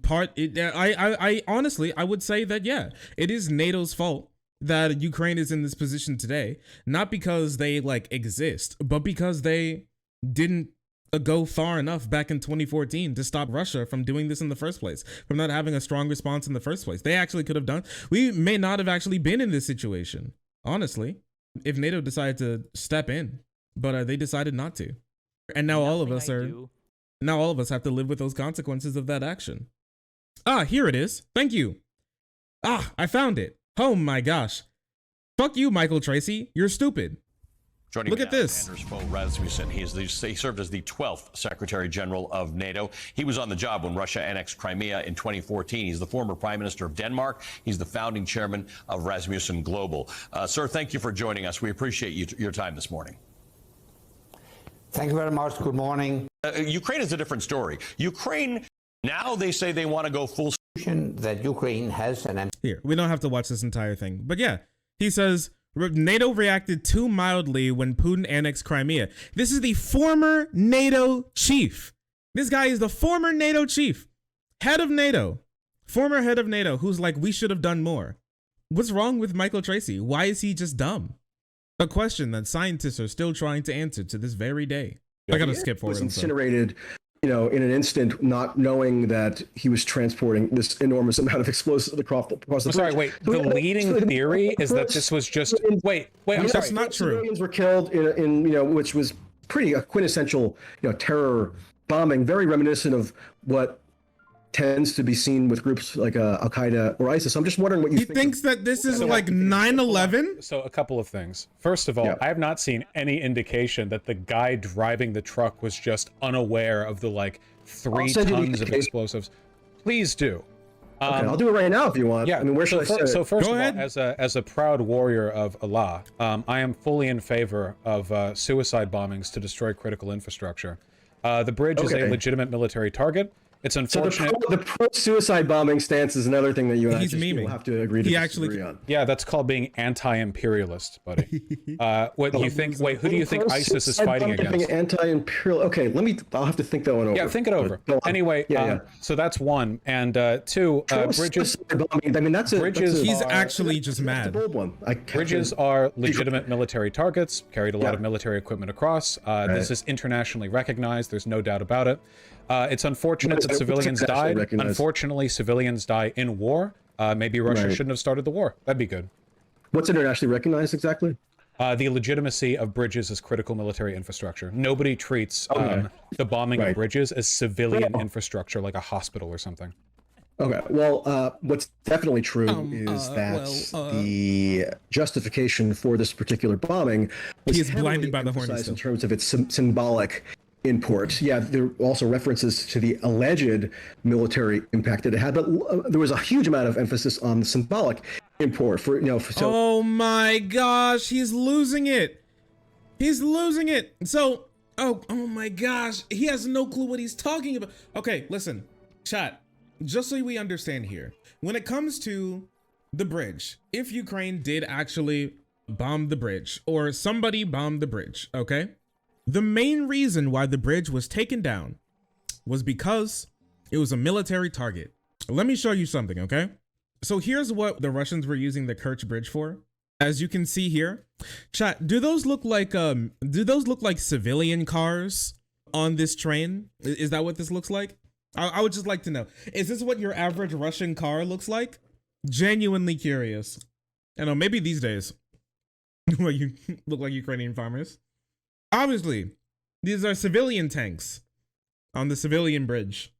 I honestly, I would say that, yeah, it is NATO's fault that Ukraine is in this position today, not because they like exist, but because they didn't go far enough back in 2014 to stop Russia from doing this in the first place, from not having a strong response in the first place. They actually could have done. We may not have actually been in this situation, honestly, if NATO decided to step in, but they decided not to. And now all of us have to live with those consequences of that action. Ah, here it is. Thank you. Ah, I found it. Oh my gosh. Fuck you, Michael Tracey. You're stupid. Look at this. Anders Fogh Rasmussen. He served as the 12th Secretary General of NATO. He was on the job when Russia annexed Crimea in 2014. He's the former Prime Minister of Denmark. He's the founding chairman of Rasmussen Global. Sir, thank you for joining us. We appreciate your time this morning. Thank you very much. Good morning. Ukraine is a different story. Ukraine, now they say they want to go full. That Ukraine has an. Here, we don't have to watch this entire thing. But yeah, he says, NATO reacted too mildly when Putin annexed Crimea. This is the former NATO chief. This guy is the former NATO chief, head of NATO, former head of NATO, who's like, we should have done more. What's wrong with Michael Tracey? Why is he just dumb? A question that scientists are still trying to answer to this very day. I gotta skip forward. Was incinerated, in an instant, not knowing that he was transporting this enormous amount of explosives across the bridge. Sorry, wait. The leading theory is that this was just. Wait. I'm sorry. That's not true. Civilians were killed in which was pretty a quintessential, terror bombing, very reminiscent of what tends to be seen with groups like Al Qaeda or ISIS. I'm just wondering what you think. He thinks that this is like 9/11. So a couple of things. First of all, I have not seen any indication that the guy driving the truck was just unaware of the like 3 tons of explosives. Please do. Okay, I'll do it right now if you want. Yeah. I mean, where should I say? So first Go of ahead. all, as a proud warrior of Allah, I am fully in favor of suicide bombings to destroy critical infrastructure. The bridge is a legitimate military target. It's unfortunate. So the pro-suicide bombing stance is another thing that you and I will have to agree to disagree on. Yeah, that's called being anti-imperialist, buddy. What do you think? Wait, who do you think ISIS is fighting against? Anti-imperial. Okay, I'll have to think that one over. Yeah, think it over. Anyway, so that's one, and two, bridges. I mean, bridges. He's actually just mad. That's a bold one. Bridges are legitimate military targets. Carried a lot of military equipment across. This is internationally recognized. There's no doubt about it. It's unfortunate that civilians died. Unfortunately, civilians die in war. Maybe Russia shouldn't have started the war. That'd be good. What's internationally recognized exactly? The legitimacy of bridges as critical military infrastructure. Nobody treats the bombing of bridges as civilian infrastructure, like a hospital or something. Okay. Well, what's definitely true is that the justification for this particular bombing was blinded by the horny in terms of its symbolic import. Yeah, there are also references to the alleged military impact that it had, but there was a huge amount of emphasis on the symbolic import for oh my gosh, he's losing it. He's losing it. So, oh my gosh, he has no clue what he's talking about. Okay, listen, chat. Just so we understand here, when it comes to the bridge, if Ukraine did actually bombed the bridge, or somebody bombed the bridge, okay? The main reason why the bridge was taken down was because it was a military target. Let me show you something, okay? So here's what the Russians were using the Kerch Bridge for. As you can see here, chat, do those look like civilian cars on this train? Is that what this looks like? I would just like to know. Is this what your average Russian car looks like? Genuinely curious. I know, maybe these days. Well, you look like Ukrainian farmers. Obviously, these are civilian tanks on the civilian bridge.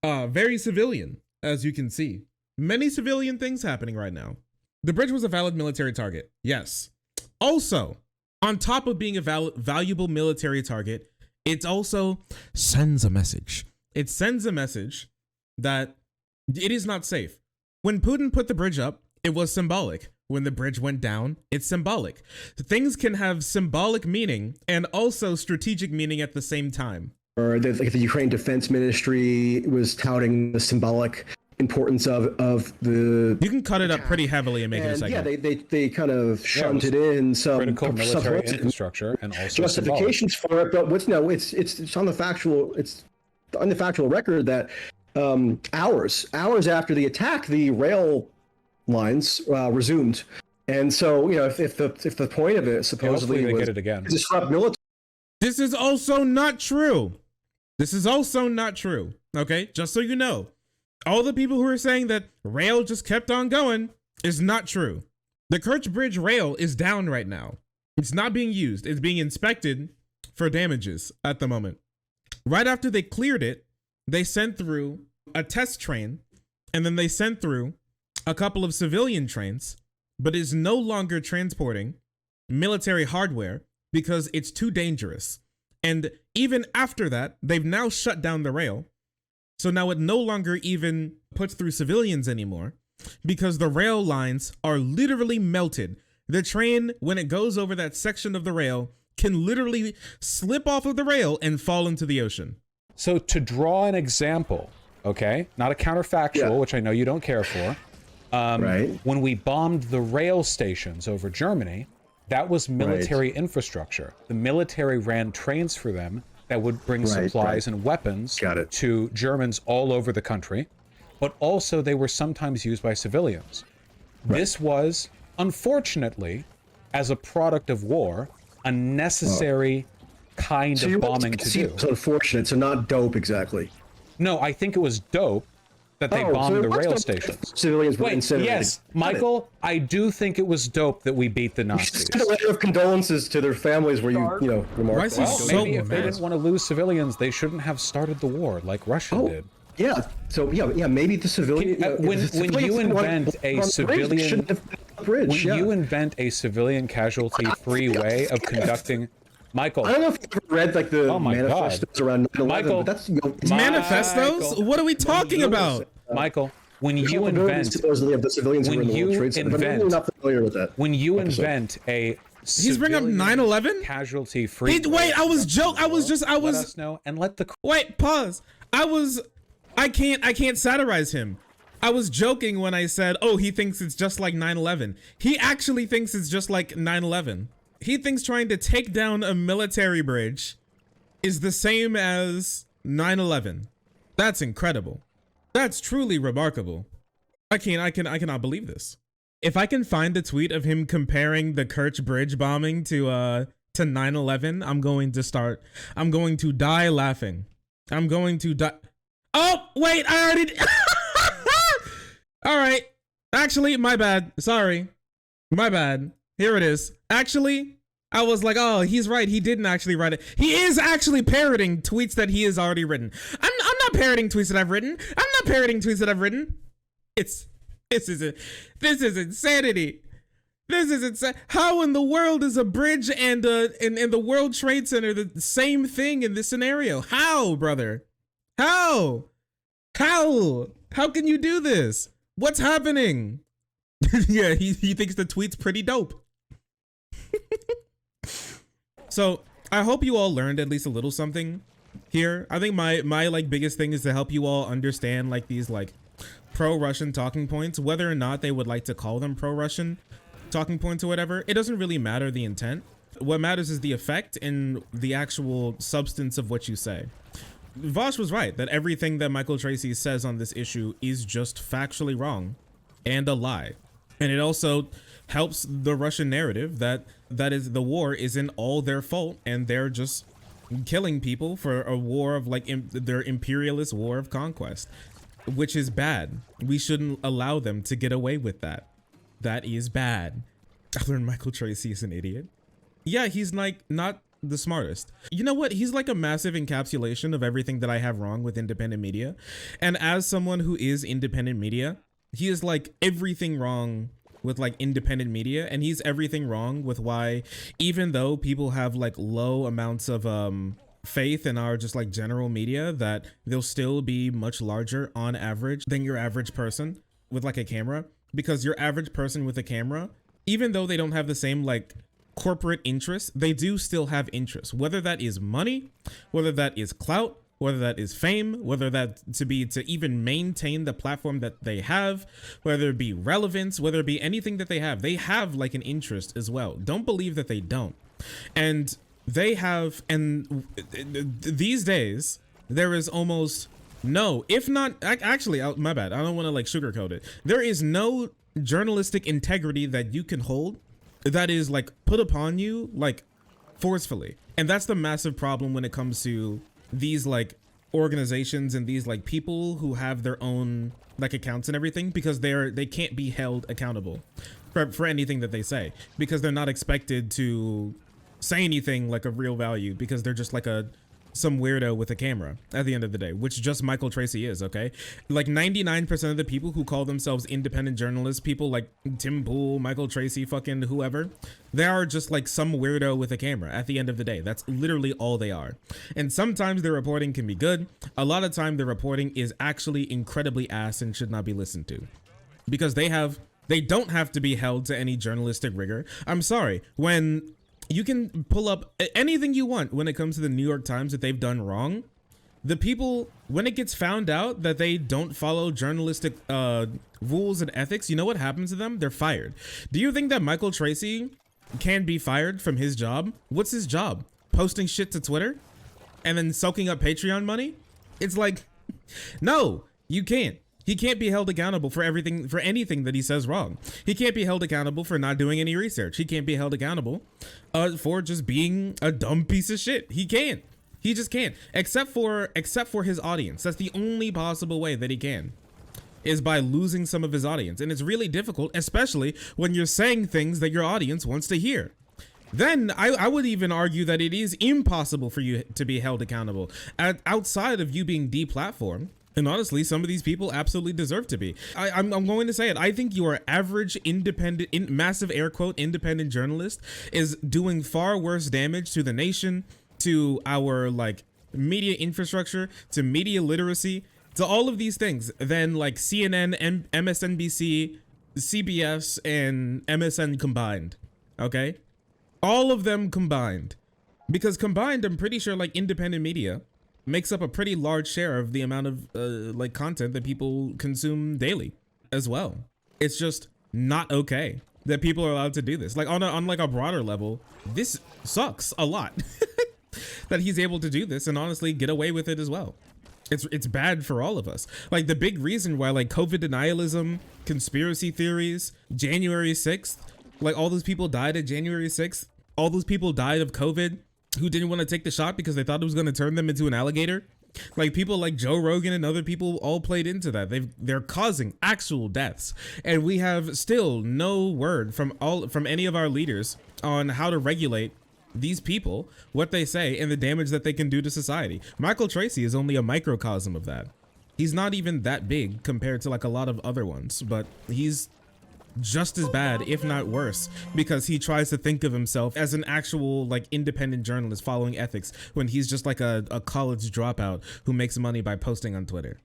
Very civilian, as you can see. Many civilian things happening right now. The bridge was a valid military target, yes. Also, on top of being a valuable military target, it also sends a message. It sends a message that it is not safe. When Putin put the bridge up, it was symbolic. When the bridge went down, it's symbolic. Things can have symbolic meaning and also strategic meaning at the same time. Or the Ukraine Defense Ministry was touting the symbolic importance of the. You can cut it up pretty heavily and make it a second. Yeah, they kind of shunted in some critical military infrastructure and also justifications for it. But it's on the factual record that hours after the attack, the rail lines resumed, and so if the point of it supposedly was get it again. to disrupt military. This is also not true. This is also not true. Okay, just so you know. All the people who are saying that rail just kept on going is not true. The Kerch Bridge rail is down right now. It's not being used. It's being inspected for damages at the moment. Right after they cleared it, they sent through a test train, and then they sent through a couple of civilian trains, but is no longer transporting military hardware because it's too dangerous. And even after that, they've now shut down the rail. So now it no longer even puts through civilians anymore because the rail lines are literally melted. The train, when it goes over that section of the rail, can literally slip off of the rail and fall into the ocean. So to draw an example, okay, not a counterfactual, which I know you don't care for. Right. When we bombed the rail stations over Germany, that was military infrastructure. The military ran trains for them that would bring supplies and weapons to Germans all over the country, but also they were sometimes used by civilians. This was, unfortunately, as a product of war, a necessary kind of bombing to do. It's unfortunate, so not dope exactly. No, I think it was dope that they bombed the rail stations. Civilians were incinerated. Yes, Michael, I do think it was dope that we beat the Nazis. Send a letter of condolences to their families where you remarked. Well, maybe if they didn't want to lose civilians, they shouldn't have started the war like Russia did. Yeah. So maybe the civilian. When you invent a civilian, you invent a civilian casualty-free way of conducting. Michael, I don't know if you ever read like the manifestos around 9/11, Michael, but that's manifestos. What are we talking about, Michael? When you invent, when you invent a he's bringing up 9/11 casualty-free. Wait, I was joking. I was. Let us know and let the wait. Pause. I can't satirize him. I was joking when I said, oh, he thinks it's just like 9/11. He actually thinks it's just like 9/11. He thinks trying to take down a military bridge is the same as 9/11. That's incredible. That's truly remarkable. I cannot believe this. If I can find the tweet of him comparing the Kerch Bridge bombing to 9/11, I'm going to die laughing. I'm going to die. Oh, wait, I already all right. Actually, my bad. Sorry. My bad. Here it is. Actually, I was like, oh, he's right. He didn't actually write it. He is actually parroting tweets that he has already written. I'm not parroting tweets that I've written. This is insanity. This is insane. How in the world is a bridge and the World Trade Center the same thing in this scenario? How, brother? How can you do this? What's happening? Yeah, he thinks the tweet's pretty dope. So I hope you all learned at least a little something here. I think my like biggest thing is to help you all understand like these like pro-Russian talking points, whether or not they would like to call them pro-Russian. talking points or whatever, it doesn't really matter the intent. What matters is the effect and the actual substance of what you say. Vaush was right that everything that Michael Tracey says on this issue is just factually wrong and a lie. And it also helps the Russian narrative that is the war isn't all their fault and they're just killing people for a war of like their imperialist war of conquest, which is bad. We shouldn't allow them to get away with that. That is bad. I learned Michael Tracey is an idiot. Yeah, he's like not the smartest. You know what? He's like a massive encapsulation of everything that I have wrong with independent media. And as someone who is independent media, he is like everything wrong with like independent media, and he's everything wrong with why, even though people have like low amounts of faith in our just like general media, that they'll still be much larger on average than your average person with like a camera. Because your average person with a camera, even though they don't have the same like corporate interests, they do still have interests, whether that is money, whether that is clout, whether that is fame, whether that to even maintain the platform that they have, whether it be relevance, whether it be anything that they have like an interest as well. Don't believe that they don't. And they have, and these days there is almost no, if not, actually, my bad, I don't want to like sugarcoat it. There is no journalistic integrity that you can hold that is like put upon you like forcefully. And that's the massive problem when it comes to these like organizations and these like people who have their own like accounts and everything, because they can't be held accountable for anything that they say, because they're not expected to say anything like of real value, because they're just like some weirdo with a camera at the end of the day, which just Michael Tracey is. Okay, like 99% of the people who call themselves independent journalists, people like Tim Pool, Michael Tracey, fucking whoever, they are just like some weirdo with a camera at the end of the day. That's literally all they are. And sometimes their reporting can be good. A lot of time their reporting is actually incredibly ass and should not be listened to, because they don't have to be held to any journalistic rigor. I'm sorry, when you can pull up anything you want when it comes to the New York Times that they've done wrong, the people, when it gets found out that they don't follow journalistic rules and ethics, you know what happens to them? They're fired. Do you think that Michael Tracey can be fired from his job? What's his job? Posting shit to Twitter and then soaking up Patreon money? It's like, no, you can't. He can't be held accountable for anything that he says wrong. He can't be held accountable for not doing any research. He can't be held accountable for just being a dumb piece of shit. He can't. He just can't. Except for his audience. That's the only possible way that he can, is by losing some of his audience. And it's really difficult, especially when you're saying things that your audience wants to hear. Then I would even argue that it is impossible for you to be held accountable outside of you being deplatformed. And honestly, some of these people absolutely deserve to be. I'm going to say it. I think your average independent, massive air quote, independent journalist is doing far worse damage to the nation, to our like media infrastructure, to media literacy, to all of these things than like CNN, MSNBC, CBS, and MSN combined. Okay? All of them combined. Because combined, I'm pretty sure like independent media makes up a pretty large share of the amount of like content that people consume daily as well. It's just not okay that people are allowed to do this. Like on like a broader level, this sucks a lot that he's able to do this and honestly get away with it as well. It's bad for all of us. Like the big reason why like COVID denialism, conspiracy theories, January 6th, like all those people died at January 6th, all those people died of COVID who didn't want to take the shot because they thought it was going to turn them into an alligator. Like people like Joe Rogan and other people all played into that. They're causing actual deaths, and we have still no word from any of our leaders on how to regulate these people, what they say, and the damage that they can do to society. Michael Tracey is only a microcosm of that. He's not even that big compared to like a lot of other ones, but he's just as bad, if not worse, because he tries to think of himself as an actual like independent journalist following ethics when he's just like a college dropout who makes money by posting on Twitter.